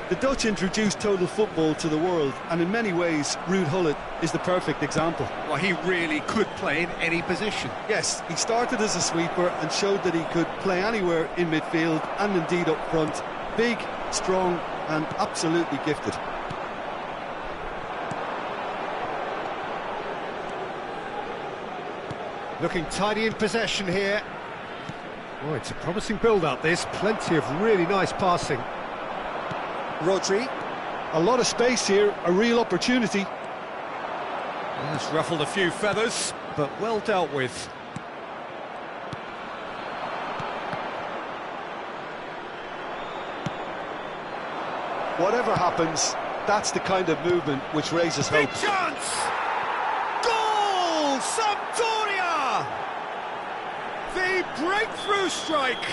The Dutch introduced total football to the world, and in many ways, Ruud Gullit is the perfect example. Well, he really could play in any position. Yes, he started as a sweeper and showed that he could play anywhere in midfield and indeed up front. Big, strong and absolutely gifted. Looking tidy in possession here. Oh, it's a promising build-up, this. Plenty of really nice passing. Rodri. A lot of space here, a real opportunity. Yes, ruffled a few feathers, but well dealt with. Whatever happens, that's the kind of movement which raises hope. Big chance! Goal! Sampdoria! The breakthrough strike!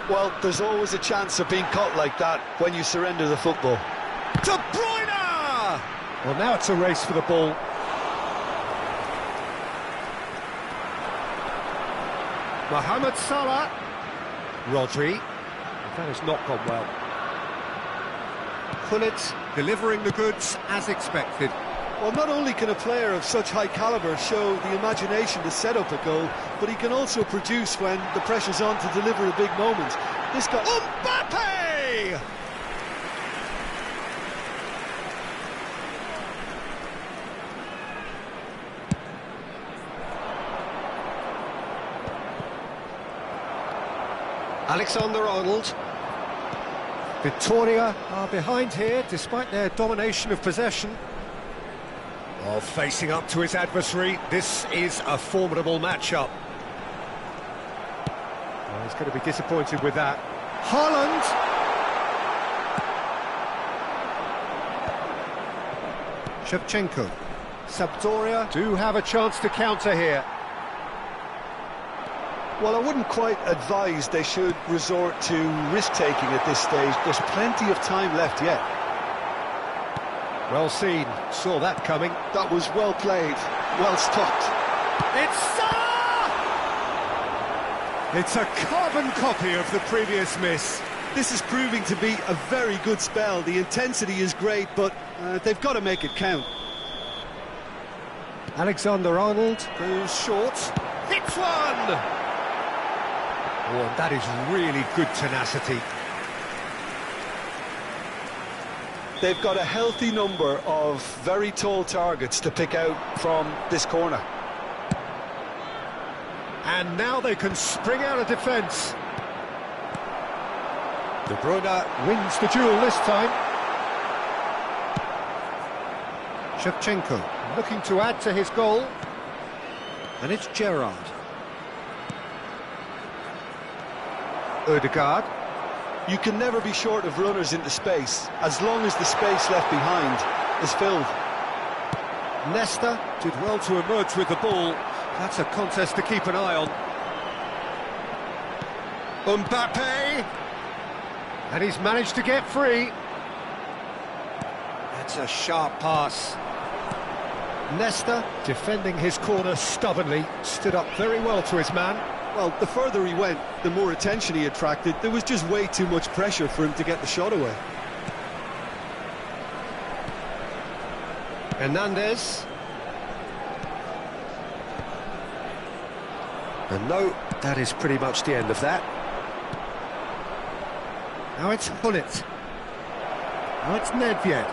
Well, there's always a chance of being caught like that when you surrender the football. De Bruyne! Well, now it's a race for the ball. Mohamed Salah. Rodri. That has not gone well. Gullit delivering the goods as expected. Well, not only can a player of such high calibre show the imagination to set up a goal, but he can also produce when the pressure's on to deliver a big moment. This guy... Mbappe! Alexander-Arnold. Victoria are behind here, despite their domination of possession. Oh, facing up to his adversary, this is a formidable matchup. Oh, he's going to be disappointed with that. Haaland! Shevchenko. Sampdoria do have a chance to counter here. Well, I wouldn't quite advise they should resort to risk-taking at this stage. There's plenty of time left yet. Well seen, saw that coming. That was well played, well stopped. It's Salah! It's a carbon copy of the previous miss. This is proving to be a very good spell. The intensity is great, but they've got to make it count. Alexander-Arnold goes short. Hits one! Oh, and that is really good tenacity. They've got a healthy number of very tall targets to pick out from this corner. And now they can spring out of defence. De Bruyne wins the duel this time. Shevchenko looking to add to his goal. And it's Gerrard. Ødegaard. You can never be short of runners into space, as long as the space left behind is filled. Nesta did well to emerge with the ball. That's a contest to keep an eye on. Mbappe! And he's managed to get free. That's a sharp pass. Nesta, defending his corner stubbornly, stood up very well to his man. Well, the further he went, the more attention he attracted. There was just way too much pressure for him to get the shot away. Hernandez. And no, that is pretty much the end of that. Now it's Gullit. Now it's Nedved.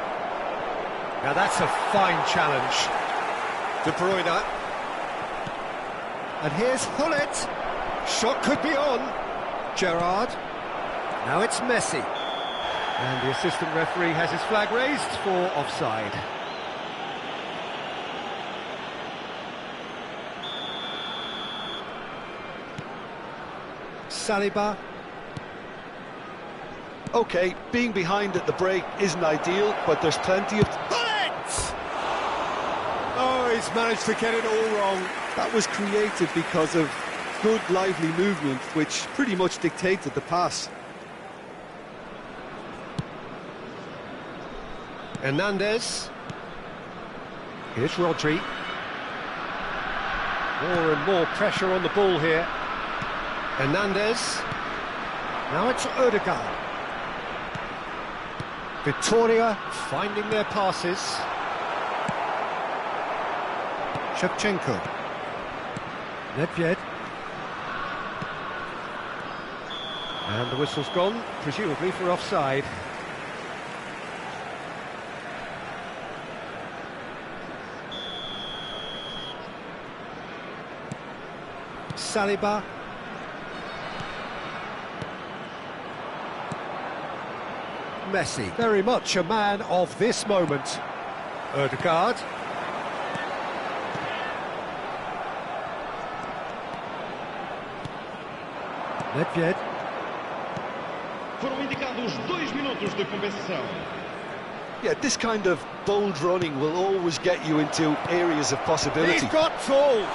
Now that's a fine challenge. De Bruyne. And here's Gullit. Shot could be on. Gerrard. Now it's Messi. And the assistant referee has his flag raised for offside. Saliba. OK, being behind at the break isn't ideal, but there's plenty of... Gullit! Oh, he's managed to get it all wrong. That was created because of good, lively movement, which pretty much dictated the pass. Hernandez. Here's Rodri. More and more pressure on the ball here. Hernandez. Now it's Ødegaard. Victoria finding their passes. Shevchenko. Nedved. And the whistle's gone, presumably for offside. Saliba. Messi, very much a man of this moment. Ødegaard. Nedved. Foram indicados 2 minutos de compensação. Yeah, this kind of bold running will always get you into areas of possibility. He's got tall.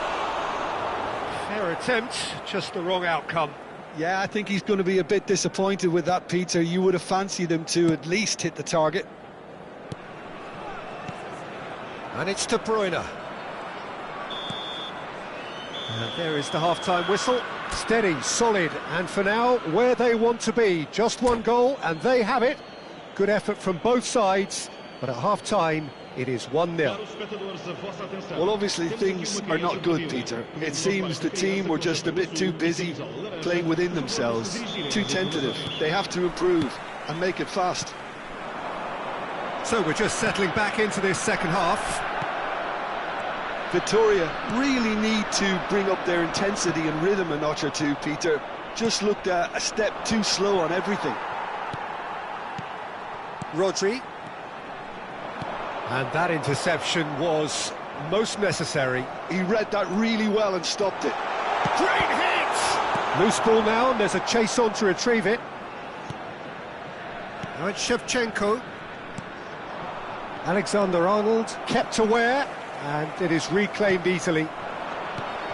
Fair attempt, just the wrong outcome. Yeah, I think he's going to be a bit disappointed with that, Peter. You would have fancied him to at least hit the target. And it's De Bruyne. And there is the half-time whistle. Steady, solid, and for now, where they want to be. Just one goal, and they have it. Good effort from both sides, but at half-time, it is 1-0. Well, obviously things are not good, Peter. It seems the team were just a bit too busy playing within themselves, too tentative. They have to improve and make it fast. So we're just settling back into this second half. Victoria really need to bring up their intensity and rhythm a notch or two, Peter. Just looked a step too slow on everything. Rodri. And that interception was most necessary. He read that really well and stopped it. Great hit! Loose ball now, and there's a chase on to retrieve it. Now it's Shevchenko. Alexander-Arnold kept aware, and it is reclaimed easily.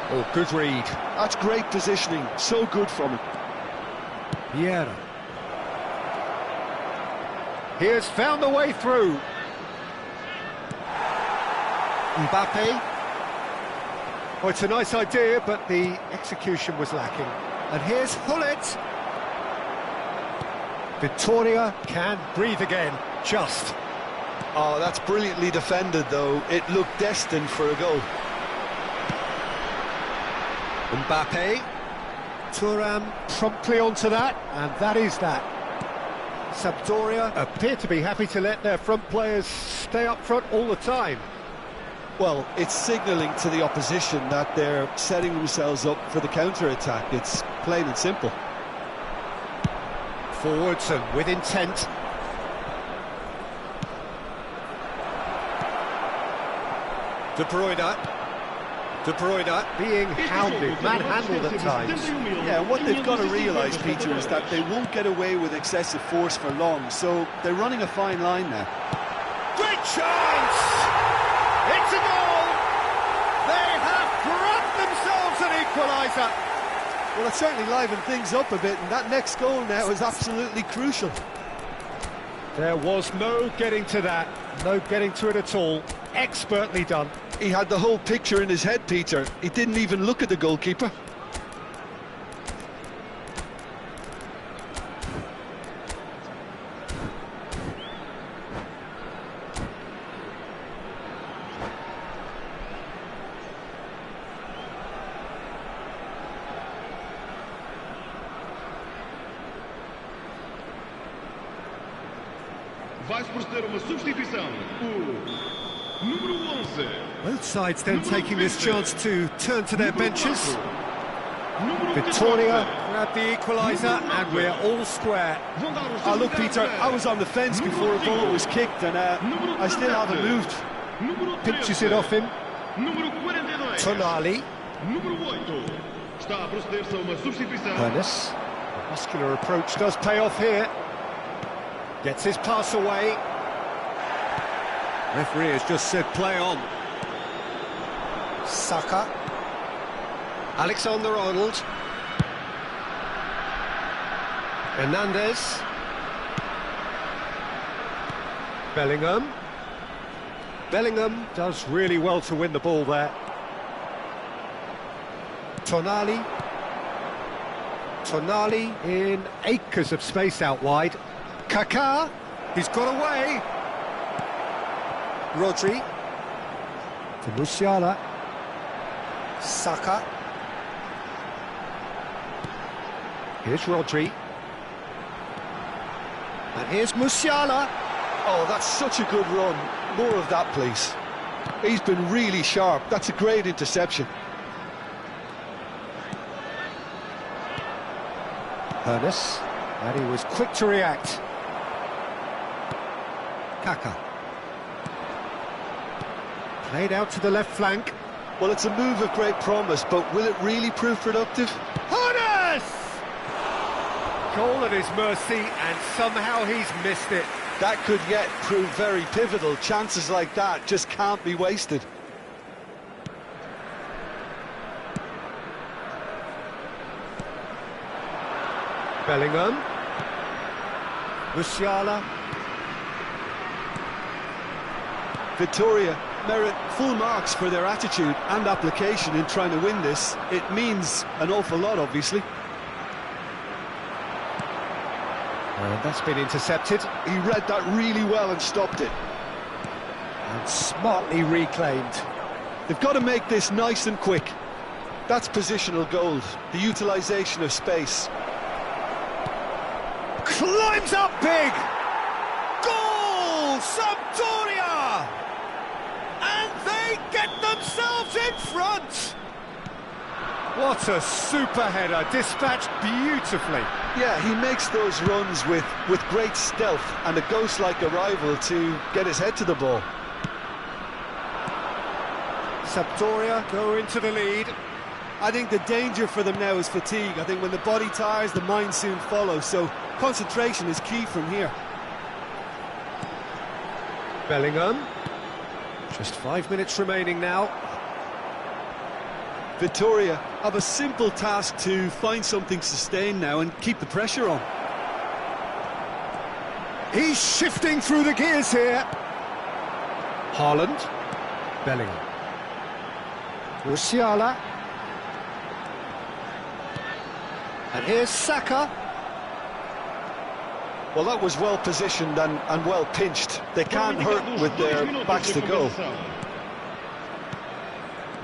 Oh, good read. That's great positioning, so good from him. Vieira. He has found the way through. Mbappe. Oh, it's a nice idea, but the execution was lacking. And here's Hullet. Victoria can breathe again, just. Oh, that's brilliantly defended, though. It looked destined for a goal. Mbappe. Thuram promptly onto that, and that is that. Sampdoria appear to be happy to let their front players stay up front all the time. Well, it's signalling to the opposition that they're setting themselves up for the counter-attack. It's plain and simple. Forwards and with intent. De Bruyne. De Bruyne being hounded, manhandled at times. Yeah, what they've got to realise, Peter, is that they won't get away with excessive force for long, so they're running a fine line now. Great chance! It's a goal! They have grabbed themselves an equaliser! Well, it certainly livened things up a bit, and that next goal now is absolutely crucial. There was no getting to that, no getting to it at all. Expertly done. He had the whole picture in his head, Peter. He didn't even look at the goalkeeper. Vai proceder uma substituição. Número 11. Both sides then taking this chance to turn to their benches. Número Victoria grabbed the equaliser, and we're all square. Oh, look, Peter, I was on the fence before a ball was kicked, and I still haven't moved. Pinches it off him. Número 42. Tonali. Número 8. Está a proceder-se a uma substituição. Ernest. Muscular approach does pay off here. Gets his pass away. Referee has just said play on. Saka. Alexander-Arnold. Hernandez. Bellingham. Bellingham does really well to win the ball there. Tonali. Tonali in acres of space out wide. Kaká, he's got away. Rodri. To Musiala. Saka. Here's Rodri. And here's Musiala. Oh, that's such a good run. More of that, please. He's been really sharp. That's a great interception. Ernest. And he was quick to react. Kaká. Played out to the left flank. Well, it's a move of great promise, but will it really prove productive? Ernest! Goal at his mercy, and somehow he's missed it. That could yet prove very pivotal. Chances like that just can't be wasted. Bellingham. Musiala. Victoria merit full marks for their attitude and application in trying to win this. It means an awful lot, obviously. And that's been intercepted. He read that really well and stopped it. And smartly reclaimed. They've got to make this nice and quick. That's positional gold, the utilisation of space. Climbs up big! Goal! Sampdoria! And they get themselves in front! What a super header, dispatched beautifully. Yeah, he makes those runs with great stealth and a ghost-like arrival to get his head to the ball. Sampdoria go into the lead. I think the danger for them now is fatigue. I think when the body tires, the mind soon follows, so concentration is key from here. Bellingham. Just 5 minutes remaining now. Victoria have a simple task to find something sustained now and keep the pressure on. He's shifting through the gears here. Haaland. Bellingham. Musiala. And here's Saka. Well, that was well positioned and well pinched. They can't hurt with their backs to goal.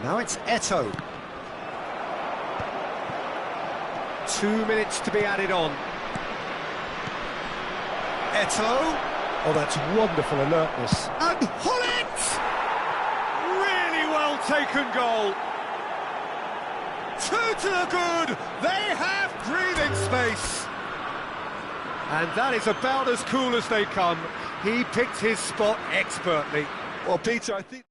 Now it's Eto'o. 2 minutes to be added on. Eto'o. Oh, that's wonderful alertness. And Hullet! Really well taken goal. 2 to the good. They have breathing space. And that is about as cool as they come. He picked his spot expertly. Well, Peter, I think...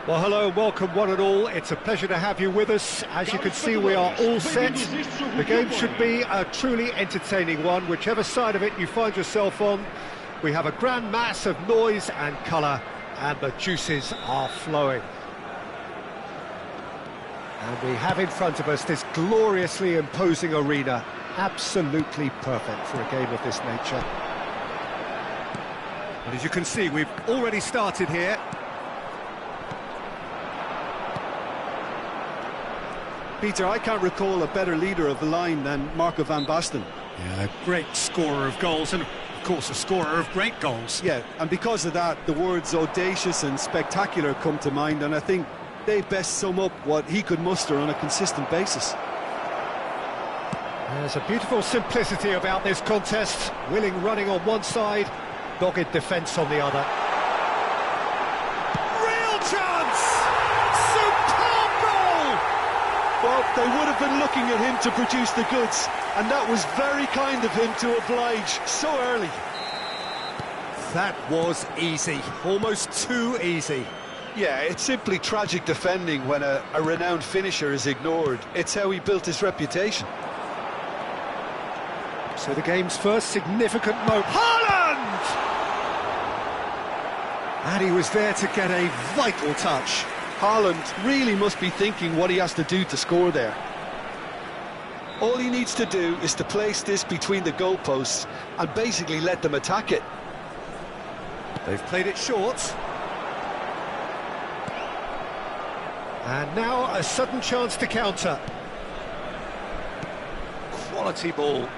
Well, hello, welcome one and all. It's a pleasure to have you with us. As you can see, we are all set. The game should be a truly entertaining one, whichever side of it you find yourself on. We have a grand mass of noise and colour, and the juices are flowing. And we have in front of us this gloriously imposing arena, absolutely perfect for a game of this nature. And as you can see, we've already started here. Peter, I can't recall a better leader of the line than Marco van Basten. Yeah, great scorer of goals, and of of course, a scorer of great goals. Yeah, and because of that, the words audacious and spectacular come to mind, and I think they best sum up what he could muster on a consistent basis. There's a beautiful simplicity about this contest. Willing running on one side, dogged defence on the other. Real chance! Superb goal! Well, they would have been looking at him to produce the goods, and that was very kind of him to oblige so early. That was easy, almost too easy. Yeah, it's simply tragic defending when a renowned finisher is ignored. It's how he built his reputation. So the game's first significant moment. Haaland! And he was there to get a vital touch. Haaland really must be thinking what he has to do to score there. All he needs to do is to place this between the goalposts and basically let them attack it. They've played it short. And now a sudden chance to counter. Quality ball.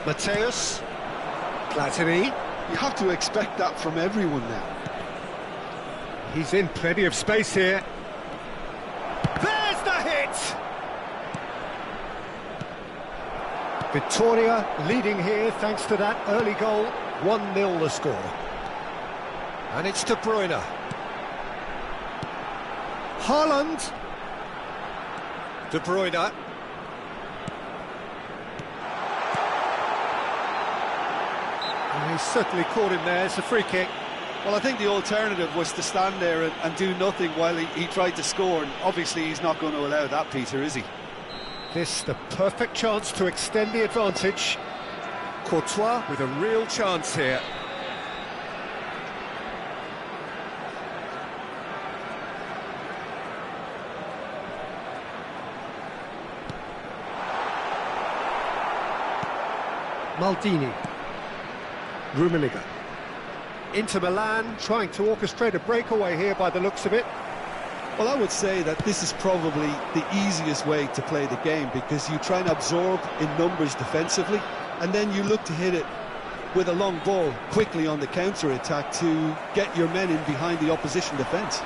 Mateus. Platini. You have to expect that from everyone now. He's in plenty of space here. There's the hit! Victoria leading here thanks to that early goal. 1-0 the score. And it's De Bruyne. Haaland. De Bruyne. And he's certainly caught him there. It's a free kick. Well, I think the alternative was to stand there and do nothing while he tried to score, and obviously he's not going to allow that, Peter, is he? This the perfect chance to extend the advantage. Courtois with a real chance here. Maldini. Rummenigge. Inter Milan trying to orchestrate a breakaway here by the looks of it. Well, I would say that this is probably the easiest way to play the game, because you try and absorb in numbers defensively, and then you look to hit it with a long ball quickly on the counter-attack to get your men in behind the opposition defence.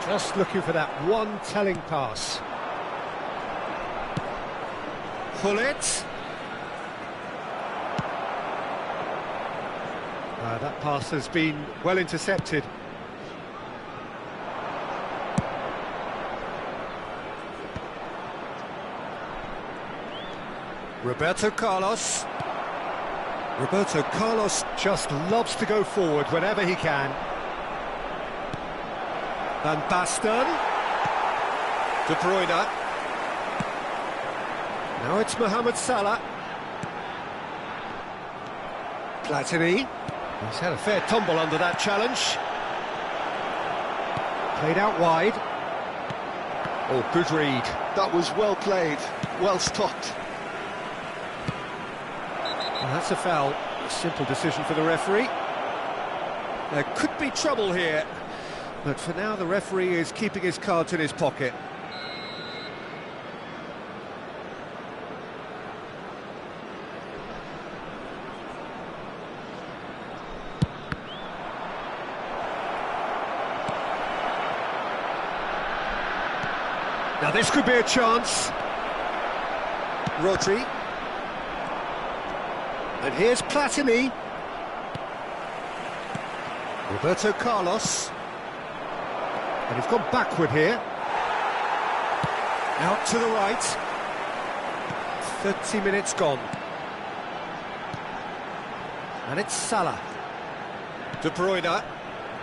Just looking for that one telling pass. Gullit. That pass has been well intercepted. Roberto Carlos. Roberto Carlos just loves to go forward whenever he can. Van Basten. De Bruyne. Now it's Mohamed Salah. Platini. He's had a fair tumble under that challenge. Played out wide. Oh, good read. That was well played, well stopped. And that's a foul. A simple decision for the referee. There could be trouble here, But for now, the referee is keeping his cards in his pocket. Now this could be a chance. Rodri. And here's Platini. Roberto Carlos. And he's gone backward here. Out to the right. 30 minutes gone. And it's Salah. De Bruyne.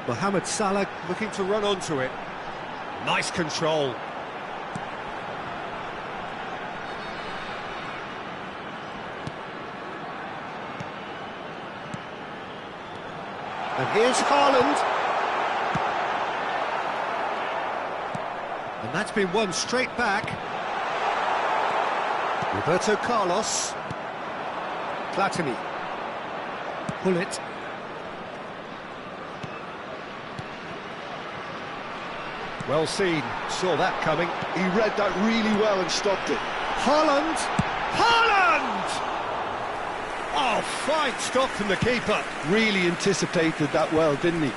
Mohamed Salah looking to run onto it. Nice control. And here's Haaland. And that's been won straight back. Roberto Carlos. Platini. Gullit. Well seen, saw that coming. He read that really well and stopped it. Haaland! Haaland! Oh, fine stop from the keeper. Really anticipated that well, didn't he?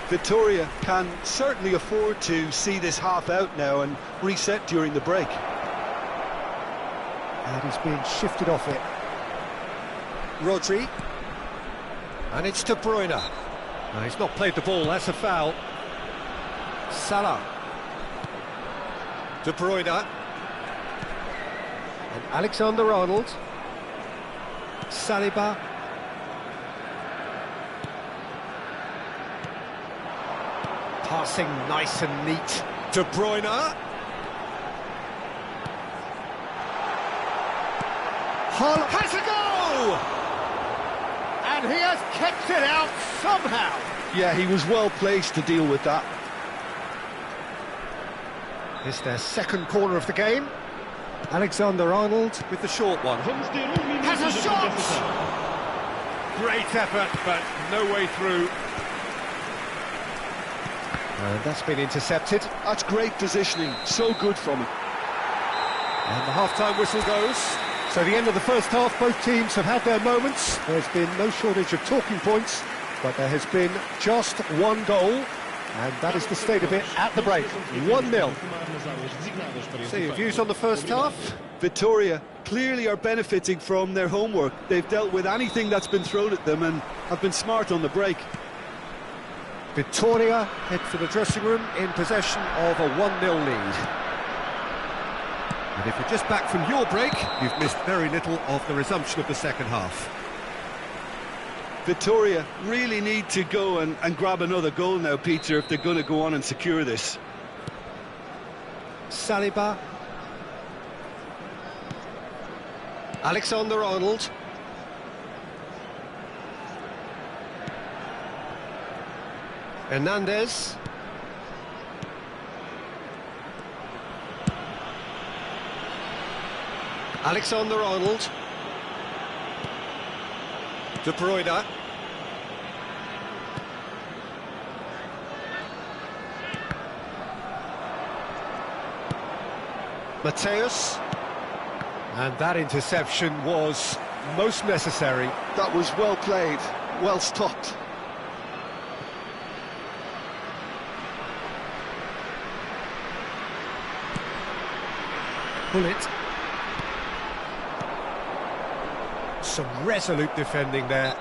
Victoria can certainly afford to see this half out now and reset during the break. And he's being shifted off it. Rodri. And it's De Bruyne. No, he's not played the ball, that's a foul. Salah. De Bruyne. And Alexander-Arnold. Saliba. Passing nice and neat. De Bruyne. Haaland has a goal! And he has kept it out somehow. Yeah, he was well placed to deal with that. It's their second corner of the game. Alexander-Arnold With the short one. has a shot! Great effort, but no way through. And that's been intercepted. That's great positioning, so good from him. And the half-time whistle goes. So the end of the first half, both teams have had their moments. There's been no shortage of talking points, but there has been just one goal, and that is the state of it at the break. 1-0. So your views on the first half? Victoria clearly are benefiting from their homework. They've dealt with anything that's been thrown at them and have been smart on the break. Victoria head for the dressing room in possession of a 1-0 lead. And if you're just back from your break, you've missed very little of the resumption of the second half. Victoria really need to go and grab another goal now, Peter, if they're going to go on and secure this. Saliba. Alexander-Arnold. Hernandez. Alexander-Arnold. De Bruyne. Mateus. And that interception was most necessary. That was well played, well stopped. Bullet. Some resolute defending there.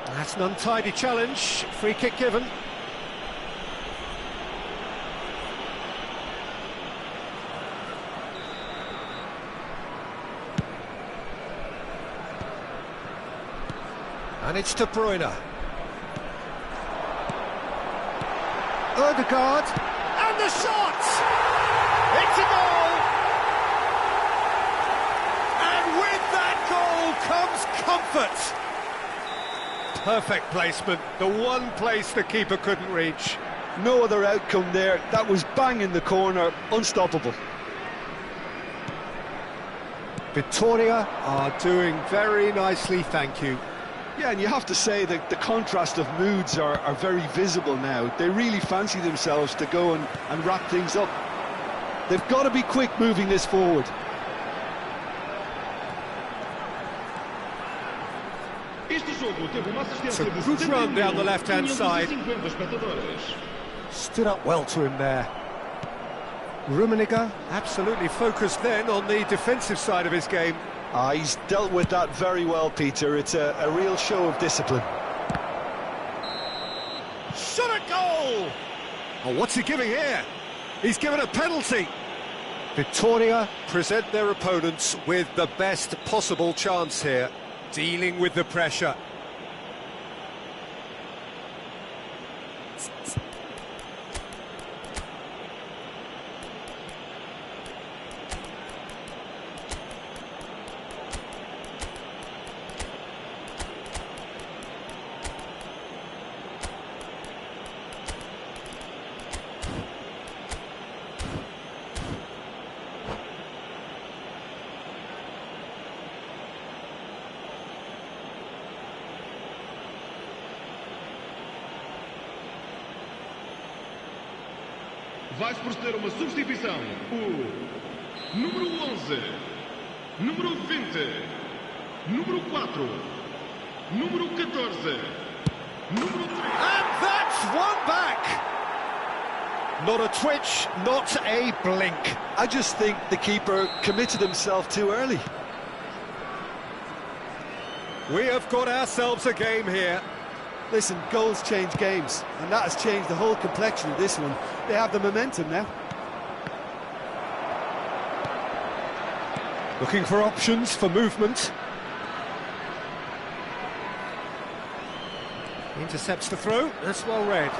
That's an untidy challenge. Free kick given. And it's De Bruyne. Ødegaard. And the shot! It's a goal! And with that goal comes comfort. Perfect placement. The one place the keeper couldn't reach. No other outcome there. That was bang in the corner. Unstoppable. Victoria are doing very nicely, thank you. Yeah, and you have to say that the contrast of moods are very visible now. They really fancy themselves to go and wrap things up. They've got to be quick moving this forward. It's a good run down the left-hand side. Stood up well to him there. Rummenigge absolutely focused then on the defensive side of his game. He's dealt with that very well, Peter. It's a real show of discipline. Shot a goal! Oh, what's he giving here? He's given a penalty. Victoria Present their opponents with the best possible chance here, dealing with the pressure. Vai proceder uma substituição. O número 11, número 20, Número 4. Número 14. Número 3. And that's one back! Not a twitch, not a blink. I just think the keeper committed himself too early. We have got ourselves a game here. Listen, goals change games, and that has changed the whole complexion of this one. They have the momentum now. Looking for options for movement. Intercepts the throw, that's well read.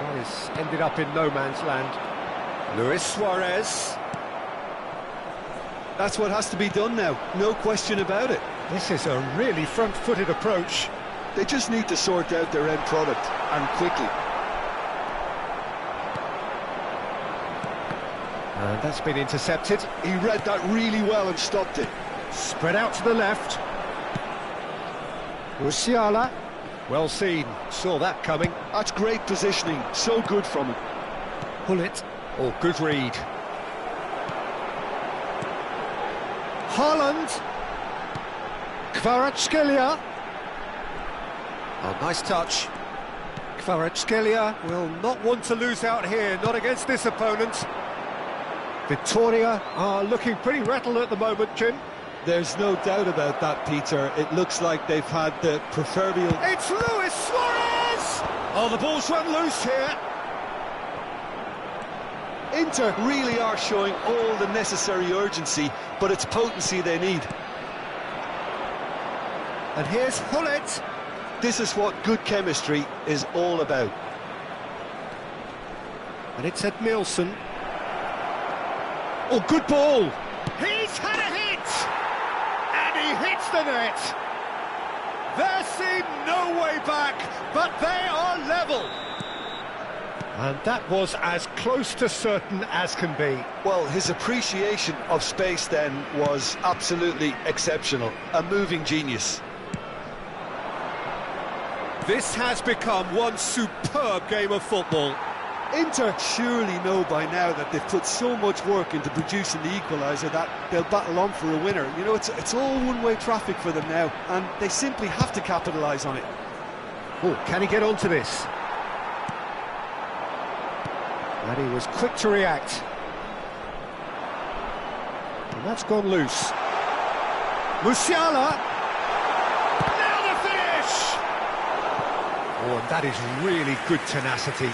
Well, he's ended up in no man's land. Luis Suarez. That's what has to be done now, no question about it. This is a really front-footed approach. They just need to sort out their end product, and quickly. And that's been intercepted. He read that really well and stopped it. Spread out to the left. Musiala. Well seen, saw that coming. That's great positioning, so good from him. Pull it. Oh, good read. Haaland. Kvaratskhelia. Oh, nice touch. Kvaratskhelia will not want to lose out here, not against this opponent. Victoria are looking pretty rattled at the moment, Jim. There's no doubt about that, Peter. It looks like they've had the proverbial... It's Luis Suarez! Oh, the ball's run loose here. Inter really are showing all the necessary urgency, but it's potency they need. And here's Hullet. This is what good chemistry is all about. And it's Ed Nielsen. Oh, good ball! He's had a hit! And he hits the net! There seemed no way back, but they are level! And that was as close to certain as can be. Well, his appreciation of space then was absolutely exceptional. A moving genius. This has become one superb game of football. Inter surely know by now that they've put so much work into producing the equaliser that they'll battle on for a winner. You know, it's all one-way traffic for them now, and they simply have to capitalise on it. Oh, can he get onto this? And he was quick to react. And that's gone loose. Musiala! Now the finish! Oh, and that is really good tenacity.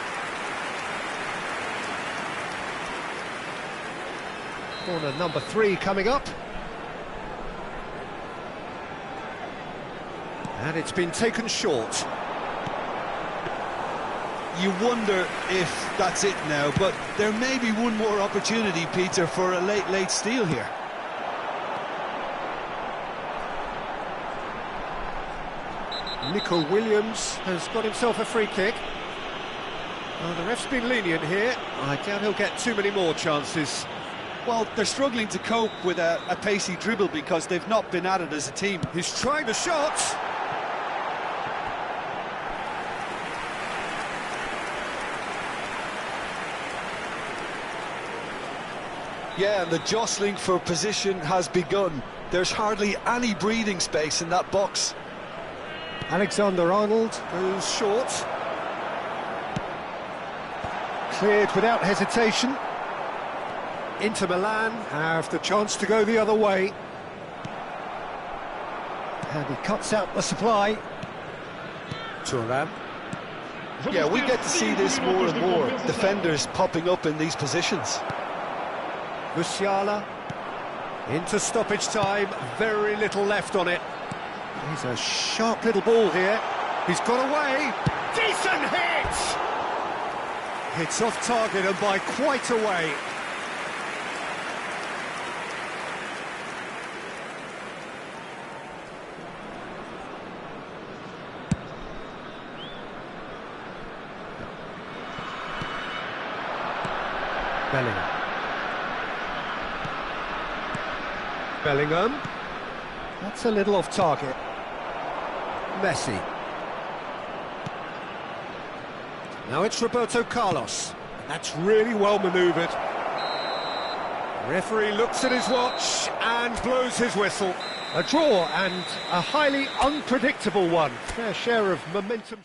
Corner number 3 coming up. And it's been taken short. You wonder if that's it now, but there may be one more opportunity, Peter, for a late steal here. Nico Williams has got himself a free kick. The ref's been lenient here. I doubt he'll get too many more chances. Well, they're struggling to cope with a pacey dribble because they've not been at it as a team. He's trying the shot. Yeah, and the jostling for position has begun. There's hardly any breathing space in that box. Alexander-Arnold goes short. Cleared without hesitation. Inter Milan have the chance to go the other way. And he cuts out the supply. Thuram. Yeah, we get to see this more and more. Defenders popping up in these positions. Musiala into stoppage time, very little left on it. He's a sharp little ball here. He's got away. Decent hit! Hits off target and by quite a way. Bellingham. That's a little off target. Messi. Now it's Roberto Carlos. That's really well manoeuvred. Referee looks at his watch and blows his whistle. A draw, and a highly unpredictable one. Fair share of momentum.